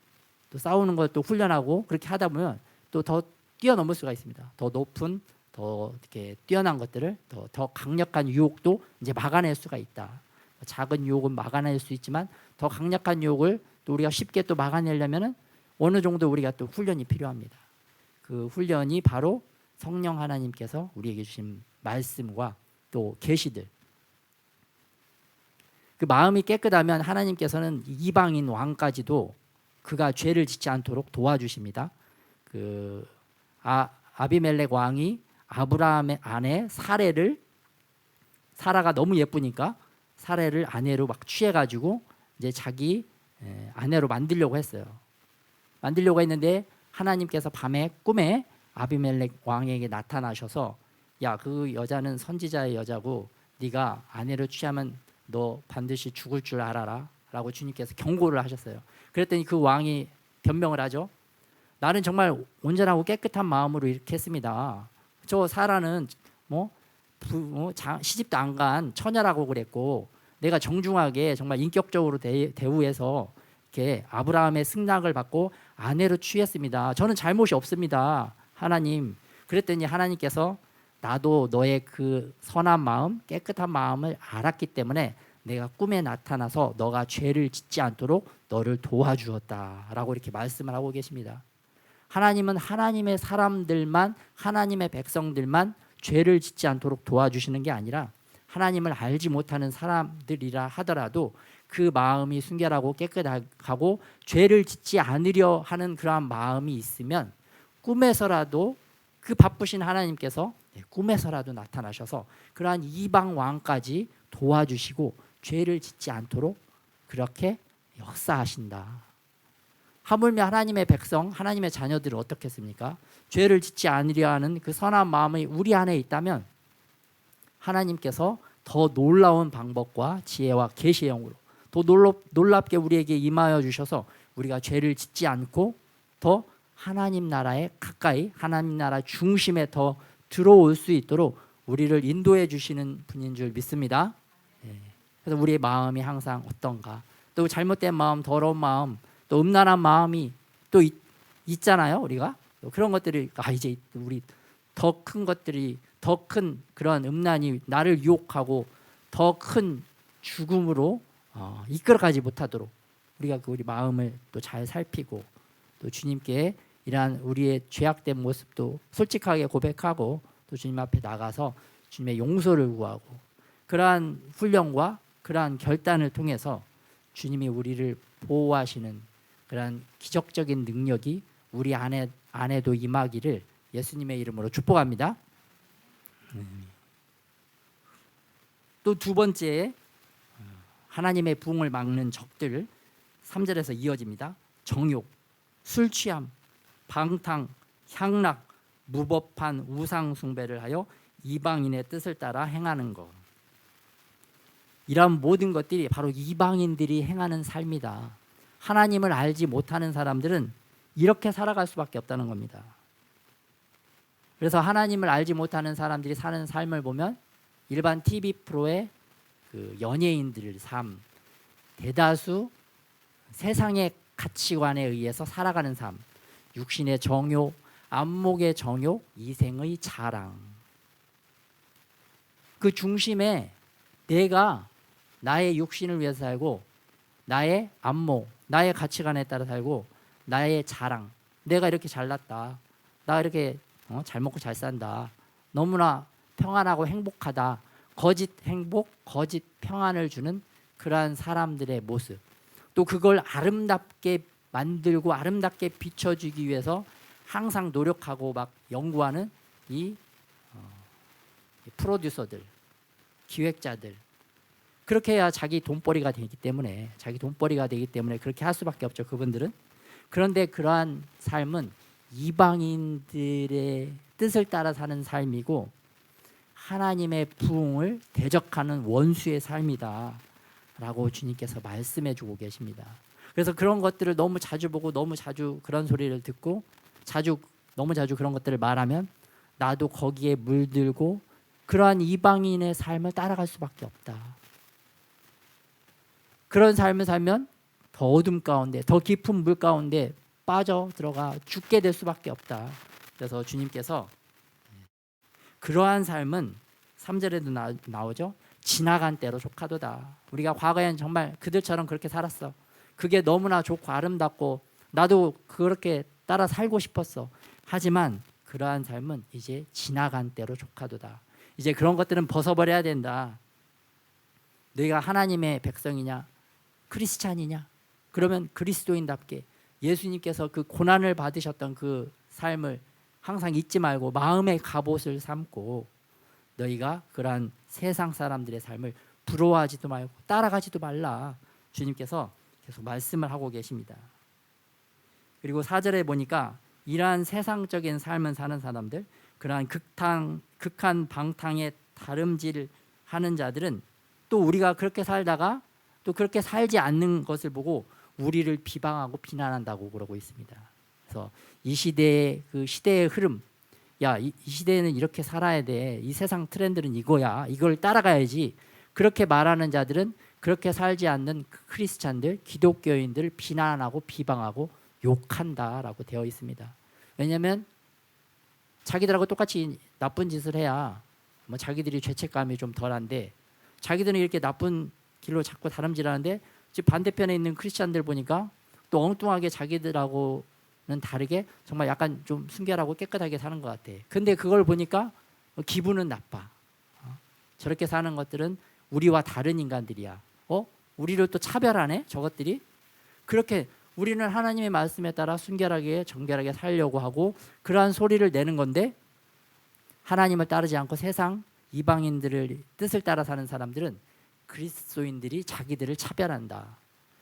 또 싸우는 걸 또 훈련하고 그렇게 하다 보면 또 더 뛰어넘을 수가 있습니다. 더 높은 더 이렇게 뛰어난 것들을 더 강력한 유혹도 이제 막아낼 수가 있다. 작은 유혹은 막아낼 수 있지만 더 강력한 유혹을 또 우리가 쉽게 또 막아내려면은 어느 정도 우리가 또 훈련이 필요합니다. 그 훈련이 바로 성령 하나님께서 우리에게 주신 말씀과 또 계시들. 그 마음이 깨끗하면 하나님께서는 이방인 왕까지도 그가 죄를 짓지 않도록 도와주십니다. 그 아비멜렉 왕이 아브라함의 아내 사라가 너무 예쁘니까 사라를 아내로 막 취해가지고 이제 자기 아내로 만들려고 했어요. 만들려고 했는데 하나님께서 밤에 꿈에 아비멜렉 왕에게 나타나셔서 야, 그 여자는 선지자의 여자고 네가 아내로 취하면 너 반드시 죽을 줄 알아라 라고 주님께서 경고를 하셨어요. 그랬더니 그 왕이 변명을 하죠. 나는 정말 온전하고 깨끗한 마음으로 이렇게 했습니다. 저 사라는 시집도 안 간 처녀라고 그랬고 내가 정중하게 정말 인격적으로 대우해서 이렇게 아브라함의 승낙을 받고 아내로 취했습니다. 저는 잘못이 없습니다. 하나님. 그랬더니 하나님께서 나도 너의 그 선한 마음, 깨끗한 마음을 알았기 때문에 내가 꿈에 나타나서 너가 죄를 짓지 않도록 너를 도와주었다라고 이렇게 말씀을 하고 계십니다. 하나님은 하나님의 사람들만, 하나님의 백성들만 죄를 짓지 않도록 도와주시는 게 아니라 하나님을 알지 못하는 사람들이라 하더라도 그 마음이 순결하고 깨끗하고 죄를 짓지 않으려 하는 그러한 마음이 있으면 꿈에서라도 그 바쁘신 하나님께서 꿈에서라도 나타나셔서 그러한 이방 왕까지 도와주시고 죄를 짓지 않도록 그렇게 역사하신다. 하물며 하나님의 백성, 하나님의 자녀들은 어떻겠습니까? 죄를 짓지 않으려 하는 그 선한 마음이 우리 안에 있다면 하나님께서 더 놀라운 방법과 지혜와 계시의 영으로 더 놀랍게 우리에게 임하여 주셔서 우리가 죄를 짓지 않고 더 하나님 나라에 가까이 하나님 나라 중심에 더 들어올 수 있도록 우리를 인도해 주시는 분인 줄 믿습니다. 그래서 우리의 마음이 항상 어떤가, 또 잘못된 마음, 더러운 마음, 또 음란한 마음이 또 있잖아요. 우리가 그런 것들이 이제 우리 더 큰 것들이 더 큰 그런 음란이 나를 유혹하고 더 큰 죽음으로 이끌어가지 못하도록 우리가 우리 마음을 또 잘 살피고 또 주님께 이러한 우리의 죄악된 모습도 솔직하게 고백하고 또 주님 앞에 나가서 주님의 용서를 구하고 그러한 훈련과 그러한 결단을 통해서 주님이 우리를 보호하시는 그러한 기적적인 능력이 우리 안에도 임하기를 예수님의 이름으로 축복합니다. 또 두 번째 하나님의 부흥을 막는 적들 3절에서 이어집니다. 정욕, 술 취함, 방탕, 향락, 무법한 우상 숭배를 하여 이방인의 뜻을 따라 행하는 것. 이런 모든 것들이 바로 이방인들이 행하는 삶이다. 하나님을 알지 못하는 사람들은 이렇게 살아갈 수밖에 없다는 겁니다. 그래서 하나님을 알지 못하는 사람들이 사는 삶을 보면 일반 TV 프로의 그 연예인들의 삶, 대다수 세상의 가치관에 의해서 살아가는 삶, 육신의 정욕, 안목의 정욕, 이생의 자랑. 그 중심에 내가 나의 육신을 위해서 살고 나의 안목, 나의 가치관에 따라 살고 나의 자랑, 내가 이렇게 잘났다, 나 이렇게 잘 먹고 잘 산다, 너무나 평안하고 행복하다, 거짓 행복, 거짓 평안을 주는 그러한 사람들의 모습, 또 그걸 아름답게 만들고 아름답게 비춰주기 위해서 항상 노력하고 막 연구하는 이 프로듀서들, 기획자들, 그렇게 해야 자기 돈벌이가 되기 때문에 그렇게 할 수밖에 없죠. 그분들은. 그런데 그러한 삶은 이방인들의 뜻을 따라 사는 삶이고 하나님의 부흥을 대적하는 원수의 삶이다 라고 주님께서 말씀해 주고 계십니다. 그래서 그런 것들을 너무 자주 보고 너무 자주 그런 소리를 듣고 너무 자주 그런 것들을 말하면 나도 거기에 물들고 그러한 이방인의 삶을 따라갈 수밖에 없다. 그런 삶을 살면 더 어둠 가운데, 더 깊은 물 가운데 빠져 들어가 죽게 될 수밖에 없다. 그래서 주님께서 그러한 삶은 3절에도 나오죠. 지나간 때로 족하도다. 우리가 과거에는 정말 그들처럼 그렇게 살았어. 그게 너무나 좋고 아름답고 나도 그렇게 따라 살고 싶었어. 하지만 그러한 삶은 이제 지나간 때로 족하도다. 이제 그런 것들은 벗어버려야 된다. 너희가 하나님의 백성이냐? 크리스찬이냐? 그러면 그리스도인답게 예수님께서 그 고난을 받으셨던 그 삶을 항상 잊지 말고 마음의 갑옷을 삼고 너희가 그러한 세상 사람들의 삶을 부러워하지도 말고 따라가지도 말라. 주님께서 계속 말씀을 하고 계십니다. 그리고 4절에 보니까 이러한 세상적인 삶을 사는 사람들, 그러한 극한 방탕에 다름질하는 자들은 또 우리가 그렇게 살다가 또 그렇게 살지 않는 것을 보고 우리를 비방하고 비난한다고 그러고 있습니다. 그래서 이 시대의 그 시대의 흐름, 이 시대에는 이렇게 살아야 돼. 이 세상 트렌드는 이거야. 이걸 따라가야지. 그렇게 말하는 자들은 그렇게 살지 않는 크리스찬들, 기독교인들을 비난하고 비방하고 욕한다라고 되어 있습니다. 왜냐하면 자기들하고 똑같이 나쁜 짓을 해야 뭐 자기들이 죄책감이 좀 덜한데 자기들은 이렇게 나쁜 길로 자꾸 다름질하는데 반대편에 있는 크리스찬들 보니까 또 엉뚱하게 자기들하고는 다르게 정말 약간 좀 순결하고 깨끗하게 사는 것 같아. 근데 그걸 보니까 기분은 나빠. 저렇게 사는 것들은 우리와 다른 인간들이야. 우리를 또 차별하네 저것들이. 그렇게 우리는 하나님의 말씀에 따라 순결하게 정결하게 살려고 하고 그러한 소리를 내는 건데 하나님을 따르지 않고 세상 이방인들의 뜻을 따라 사는 사람들은 그리스도인들이 자기들을 차별한다.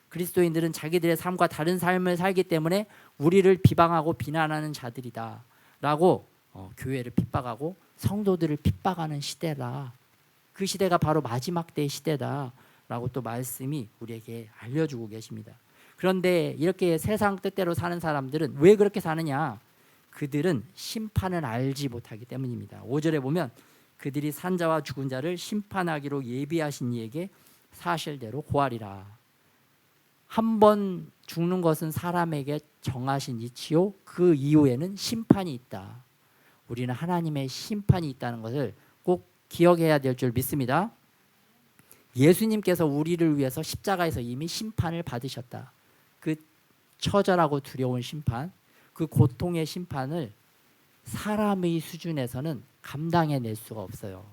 그리스도인들은 자기들의 삶과 다른 삶을 살기 때문에 우리를 비방하고 비난하는 자들이다 라고 교회를 핍박하고 성도들을 핍박하는 시대라. 그 시대가 바로 마지막 때의 시대다 라고 또 말씀이 우리에게 알려주고 계십니다. 그런데 이렇게 세상 뜻대로 사는 사람들은 왜 그렇게 사느냐? 그들은 심판을 알지 못하기 때문입니다. 5절에 보면 그들이 산자와 죽은 자를 심판하기로 예비하신 이에게 사실대로 고하리라. 한 번 죽는 것은 사람에게 정하신 이치요 그 이후에는 심판이 있다. 우리는 하나님의 심판이 있다는 것을 꼭 기억해야 될 줄 믿습니다. 예수님께서 우리를 위해서 십자가에서 이미 심판을 받으셨다. 그 처절하고 두려운 심판, 그 고통의 심판을 사람의 수준에서는 감당해낼 수가 없어요.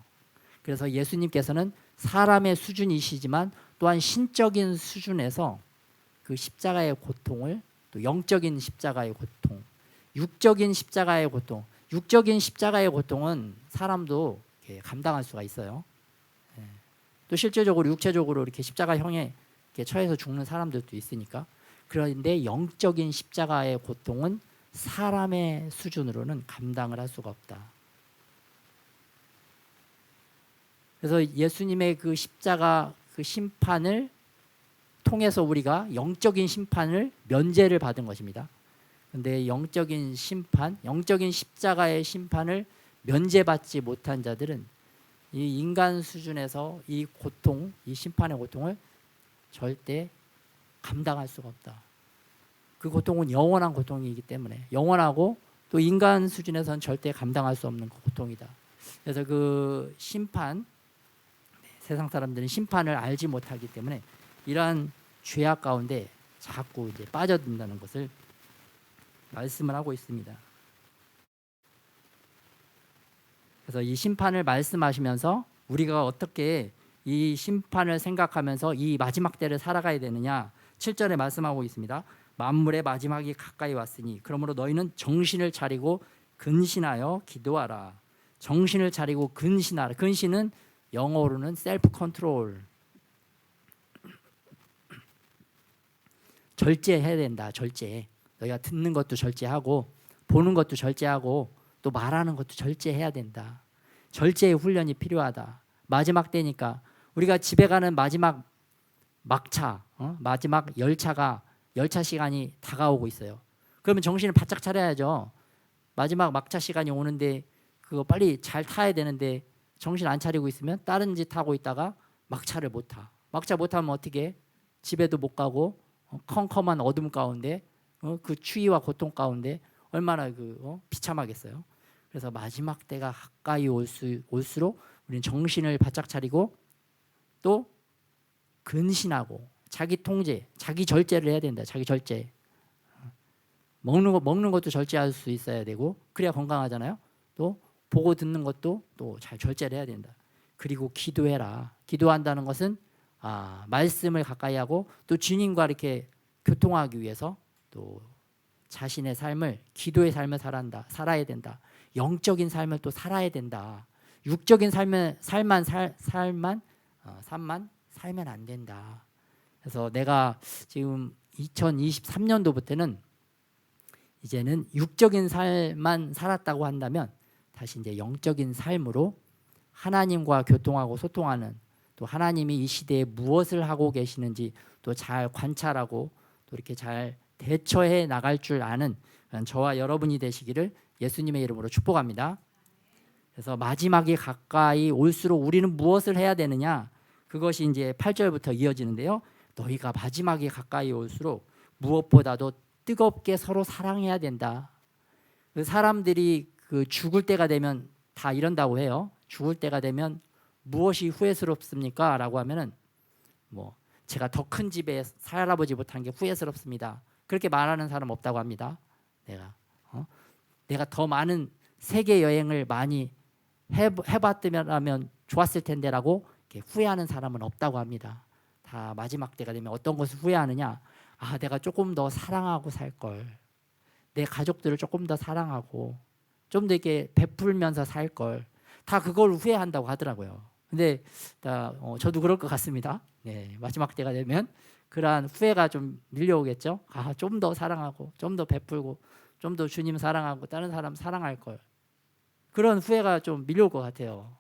그래서 예수님께서는 사람의 수준이시지만 또한 신적인 수준에서 그 십자가의 고통을 또 영적인 십자가의 고통, 육적인 십자가의 고통, 육적인 십자가의 고통은 사람도 감당할 수가 있어요. 또 실제적으로 육체적으로 이렇게 십자가형에 이렇게 처해서 죽는 사람들도 있으니까. 그런데 영적인 십자가의 고통은 사람의 수준으로는 감당을 할 수가 없다. 그래서 예수님의 그 십자가 그 심판을 통해서 우리가 영적인 심판을 면제를 받은 것입니다. 그런데 영적인 심판, 영적인 십자가의 심판을 면제받지 못한 자들은 이 인간 수준에서 이 고통, 이 심판의 고통을 절대 감당할 수가 없다. 그 고통은 영원한 고통이기 때문에 영원하고 또 인간 수준에서는 절대 감당할 수 없는 고통이다. 그래서 그 심판, 세상 사람들은 심판을 알지 못하기 때문에 이러한 죄악 가운데 자꾸 이제 빠져든다는 것을 말씀을 하고 있습니다. 그래서 이 심판을 말씀하시면서 우리가 어떻게 이 심판을 생각하면서 이 마지막 때를 살아가야 되느냐 7절에 말씀하고 있습니다. 만물의 마지막이 가까이 왔으니 그러므로 너희는 정신을 차리고 근신하여 기도하라. 정신을 차리고 근신하라. 근신은 영어로는 셀프 컨트롤, 절제해야 된다. 절제. 너희가 듣는 것도 절제하고 보는 것도 절제하고 또 말하는 것도 절제해야 된다. 절제의 훈련이 필요하다. 마지막 때니까 우리가 집에 가는 마지막 막차, 마지막 열차가 열차 시간이 다가오고 있어요. 그러면 정신을 바짝 차려야죠. 마지막 막차 시간이 오는데 그거 빨리 잘 타야 되는데 정신 안 차리고 있으면 다른 짓 하고 있다가 막차를 못 타. 막차 못 타면 어떻게 해? 집에도 못 가고 컴컴한 어둠 가운데 그 추위와 고통 가운데 얼마나 비참하겠어요. 그래서 마지막 때가 가까이 올수록 우리는 정신을 바짝 차리고 또 근신하고 자기 통제, 자기 절제를 해야 된다. 자기 절제. 먹는 것도 절제할 수 있어야 되고 그래야 건강하잖아요. 또 보고 듣는 것도 또 잘 절제를 해야 된다. 그리고 기도해라. 기도한다는 것은 말씀을 가까이 하고 또 주님과 이렇게 교통하기 위해서 또 자신의 삶을 기도의 삶을 살아야 된다. 영적인 삶을 또 살아야 된다. 육적인 삶만 살면 안 된다. 그래서 내가 지금 2023년도부터는 이제는 육적인 삶만 살았다고 한다면 다시 이제 영적인 삶으로 하나님과 교통하고 소통하는 또 하나님이 이 시대에 무엇을 하고 계시는지 또 잘 관찰하고 또 이렇게 잘 대처해 나갈 줄 아는 저와 여러분이 되시기를 예수님의 이름으로 축복합니다. 그래서 마지막이 가까이 올수록 우리는 무엇을 해야 되느냐? 그것이 이제 8절부터 이어지는데요. 너희가 마지막이 가까이 올수록 무엇보다도 뜨겁게 서로 사랑해야 된다. 그 사람들이 그 죽을 때가 되면 다 이런다고 해요. 죽을 때가 되면 무엇이 후회스럽습니까? 라고 하면은 제가 더 큰 집에 살아보지 못한 게 후회스럽습니다. 그렇게 말하는 사람 없다고 합니다. 내가 더 많은 세계 여행을 많이 해봤으면 좋았을 텐데라고 후회하는 사람은 없다고 합니다. 다 마지막 때가 되면 어떤 것을 후회하느냐? 내가 조금 더 사랑하고 살 걸. 내 가족들을 조금 더 사랑하고 좀 더 이렇게 베풀면서 살 걸. 다 그걸 후회한다고 하더라고요. 근데 저도 그럴 것 같습니다. 네, 마지막 때가 되면 그러한 후회가 좀 밀려오겠죠. 좀 더 사랑하고 좀 더 베풀고 좀 더 주님 사랑하고 다른 사람 사랑할 걸. 그런 후회가 좀 밀려올 것 같아요.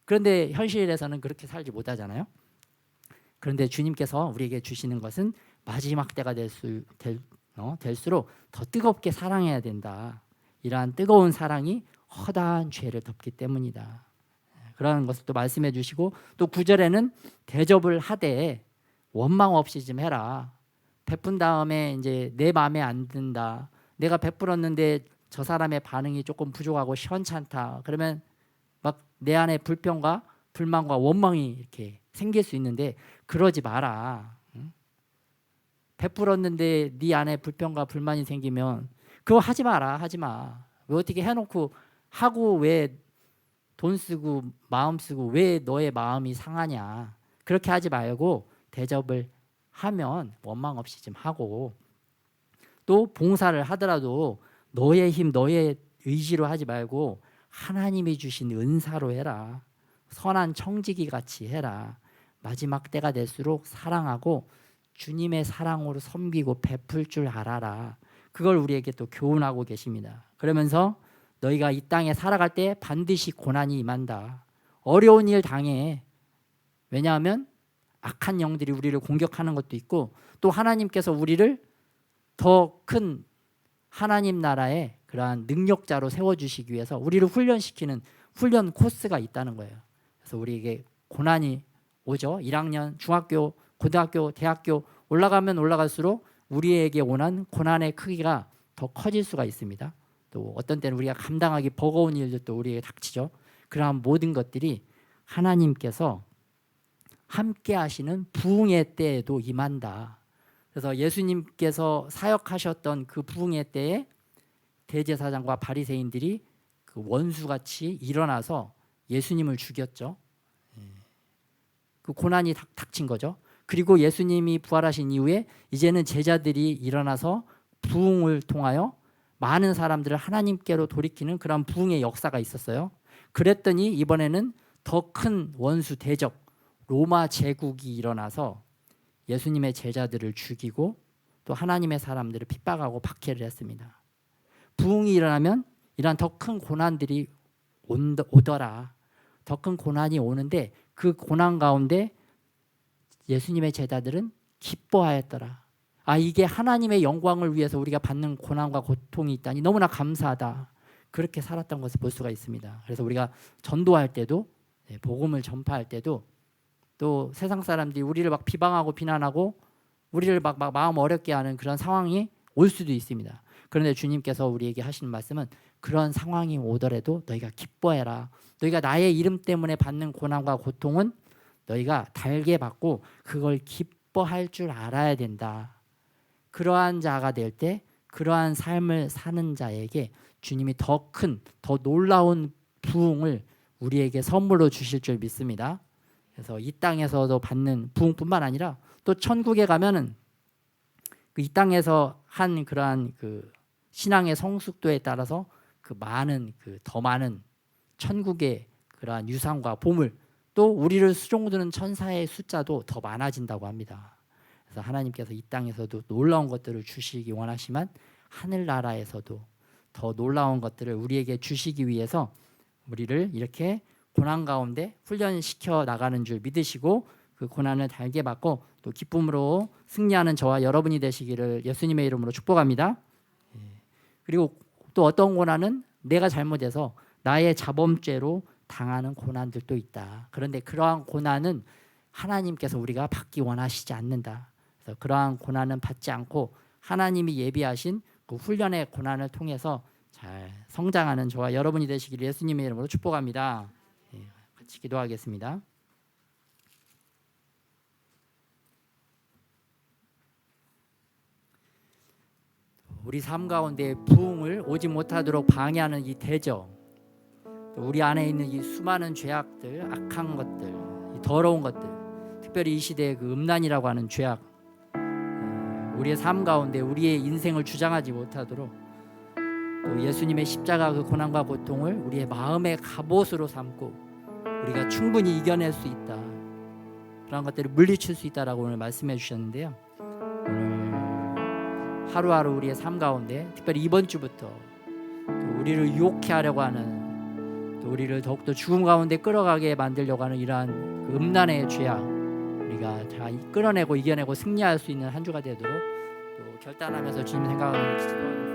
그런데 현실에서는 그렇게 살지 못하잖아요. 그런데 주님께서 우리에게 주시는 것은 마지막 때가 될수록 더 뜨겁게 사랑해야 된다. 이러한 뜨거운 사랑이 허다한 죄를 덮기 때문이다. 그러는 것을 또 말씀해 주시고 또 9절에는 대접을 하되 원망 없이 좀 해라. 베푼 다음에 이제 내 마음에 안 든다. 내가 베풀었는데 저 사람의 반응이 조금 부족하고 시원찮다. 그러면 막 내 안에 불평과 불만과 원망이 이렇게 생길 수 있는데 그러지 마라. 베풀었는데 네 안에 불평과 불만이 생기면 그거 하지 마라. 하지 마. 왜 어떻게 해놓고 하고 왜 돈 쓰고 마음 쓰고 왜 너의 마음이 상하냐. 그렇게 하지 말고 대접을 하면 원망 없이 좀 하고 또 봉사를 하더라도 너의 힘 너의 의지로 하지 말고 하나님이 주신 은사로 해라. 선한 청지기 같이 해라. 마지막 때가 될수록 사랑하고 주님의 사랑으로 섬기고 베풀 줄 알아라. 그걸 우리에게 또 교훈하고 계십니다. 그러면서 너희가 이 땅에 살아갈 때 반드시 고난이 임한다. 어려운 일 당해. 왜냐하면 악한 영들이 우리를 공격하는 것도 있고 또 하나님께서 우리를 더 큰 하나님 나라의 그러한 능력자로 세워주시기 위해서 우리를 훈련시키는 훈련 코스가 있다는 거예요. 그래서 우리에게 고난이 오죠. 1학년, 중학교, 고등학교, 대학교 올라가면 올라갈수록 우리에게 오는 고난의 크기가 더 커질 수가 있습니다. 또 어떤 때는 우리가 감당하기 버거운 일들도 우리에게 닥치죠. 그러한 모든 것들이 하나님께서 함께 하시는 부흥의 때에도 임한다. 그래서 예수님께서 사역하셨던 그 부흥의 때에 대제사장과 바리새인들이 그 원수같이 일어나서 예수님을 죽였죠. 그 고난이 닥친 거죠. 그리고 예수님이 부활하신 이후에 이제는 제자들이 일어나서 부흥을 통하여 많은 사람들을 하나님께로 돌이키는 그런 부흥의 역사가 있었어요. 그랬더니 이번에는 더 큰 원수 대적 로마 제국이 일어나서 예수님의 제자들을 죽이고 또 하나님의 사람들을 핍박하고 박해를 했습니다. 부흥이 일어나면 이러한 더 큰 고난들이 오더라. 더 큰 고난이 오는데 그 고난 가운데 예수님의 제자들은 기뻐하였더라. 아, 이게 하나님의 영광을 위해서 우리가 받는 고난과 고통이 있다니 너무나 감사하다. 그렇게 살았던 것을 볼 수가 있습니다. 그래서 우리가 전도할 때도, 복음을 전파할 때도, 또 세상 사람들이 우리를 막 비방하고 비난하고 우리를 막 마음 어렵게 하는 그런 상황이 올 수도 있습니다. 그런데 주님께서 우리에게 하시는 말씀은 그런 상황이 오더라도 너희가 기뻐해라. 너희가 나의 이름 때문에 받는 고난과 고통은 너희가 달게 받고 그걸 기뻐할 줄 알아야 된다. 그러한 자가 될 때, 그러한 삶을 사는 자에게 주님이 더 큰, 더 놀라운 부흥을 우리에게 선물로 주실 줄 믿습니다. 그래서 이 땅에서도 받는 부흥뿐만 아니라 또 천국에 가면은 이 땅에서 한 그러한 그 신앙의 성숙도에 따라서 그 많은 더 많은 천국의 그러한 유산과 보물, 또 우리를 수종드는 천사의 숫자도 더 많아진다고 합니다. 그래서 하나님께서 이 땅에서도 놀라운 것들을 주시기 원하시지만 하늘나라에서도 더 놀라운 것들을 우리에게 주시기 위해서 우리를 이렇게 고난 가운데 훈련시켜 나가는 줄 믿으시고 그 고난을 달게 받고 또 기쁨으로 승리하는 저와 여러분이 되시기를 예수님의 이름으로 축복합니다. 그리고 또 어떤 고난은 내가 잘못해서 나의 자범죄로 당하는 고난들도 있다. 그런데 그러한 고난은 하나님께서 우리가 받기 원하시지 않는다. 그래서 그러한 고난은 받지 않고 하나님이 예비하신 그 훈련의 고난을 통해서 잘 성장하는 저와 여러분이 되시기를 예수님의 이름으로 축복합니다. 같이 기도하겠습니다. 우리 삶 가운데 부흥을 오지 못하도록 방해하는 이 대적, 우리 안에 있는 이 수많은 죄악들, 악한 것들, 이 더러운 것들, 특별히 이 시대의 그 음란이라고 하는 죄악, 우리의 삶 가운데 우리의 인생을 주장하지 못하도록 또 예수님의 십자가 그 고난과 고통을 우리의 마음의 갑옷으로 삼고 우리가 충분히 이겨낼 수 있다. 그런 것들을 물리칠 수 있다라고 오늘 말씀해 주셨는데요. 오늘 하루하루 우리의 삶 가운데 특별히 이번 주부터 또 우리를 유혹해 하려고 하는, 또 우리를 더욱더 죽음 가운데 끌어가게 만들려고 하는 이러한 그 음란의 죄악 우리가 잘 끌어내고 이겨내고 승리할 수 있는 한 주가 되도록 또 결단하면서 주님 생각하는 기도하겠습니다.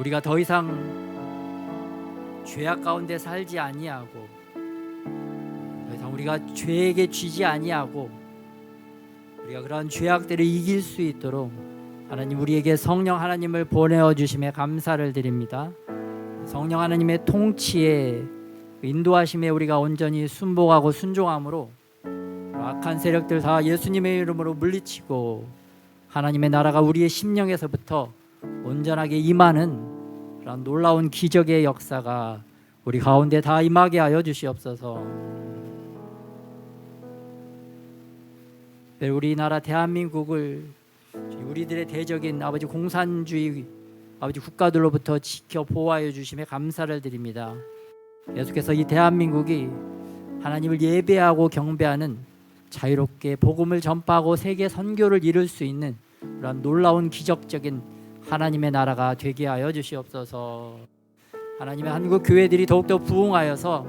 우리가 더 이상 죄악 가운데 살지 아니하고 더 이상 우리가 죄에게 쥐지 아니하고 우리가 그런 죄악들을 이길 수 있도록 하나님 우리에게 성령 하나님을 보내어 주심에 감사를 드립니다. 성령 하나님의 통치에 인도하심에 우리가 온전히 순복하고 순종함으로 악한 세력들 다 예수님의 이름으로 물리치고 하나님의 나라가 우리의 심령에서부터 온전하게 임하는 그런 놀라운 기적의 역사가 우리 가운데 다 임하게 하여 주시옵소서. 우리나라 대한민국을 우리들의 대적인 아버지 공산주의 아버지 국가들로부터 지켜 보호하여 주심에 감사를 드립니다. 계속해서 이 대한민국이 하나님을 예배하고 경배하는 자유롭게 복음을 전파하고 세계 선교를 이룰 수 있는 그런 놀라운 기적적인 하나님의 나라가 되게 하여 주시옵소서. 하나님의 한국 교회들이 더욱더 부흥하여서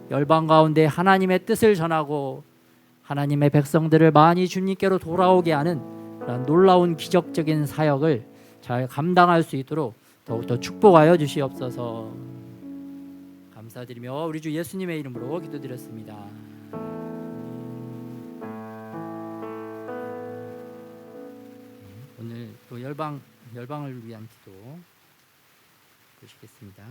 열방 가운데 하나님의 뜻을 전하고 하나님의 백성들을 많이 주님께로 돌아오게 하는 그런 놀라운 기적적인 사역을 잘 감당할 수 있도록 더욱더 축복하여 주시옵소서. 감사드리며 우리 주 예수님의 이름으로 기도드렸습니다. 오늘 또 열방을 위한 기도 보시겠습니다.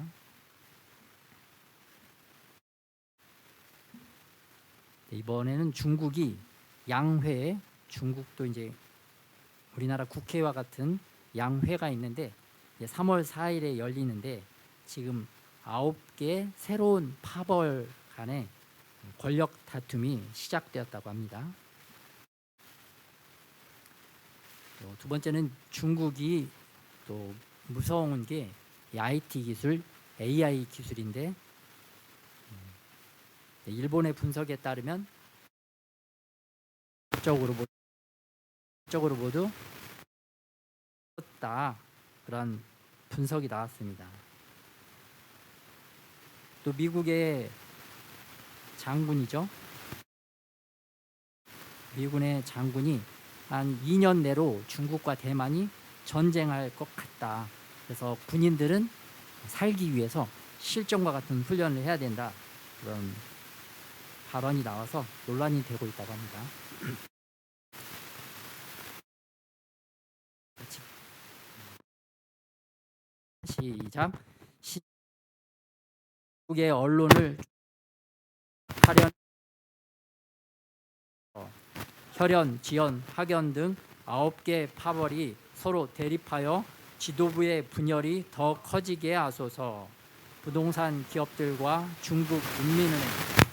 이번에는 중국이 양회, 중국도 이제 우리나라 국회와 같은 양회가 있는데 3월 4일에 열리는데 지금 9개 새로운 파벌 간의 권력 다툼이 시작되었다고 합니다. 두 번째는 중국이 또 무서운 게 IT 기술, AI 기술인데 일본의 분석에 따르면 적으로 모두 다 그런 분석이 나왔습니다. 또 미국의 장군이죠. 미군의 장군이 한 2년 내로 중국과 대만이 전쟁할 것 같다. 그래서 군인들은 살기 위해서 실전과 같은 훈련을 해야 된다. 그런 발언이 나와서 논란이 되고 있다고 합니다. 시작. 중국의 언론을 혈연, 지연, 학연 등 9개 파벌이 서로 대립하여 지도부의 분열이 더 커지게 하소서. 부동산 기업들과 중국 인민은행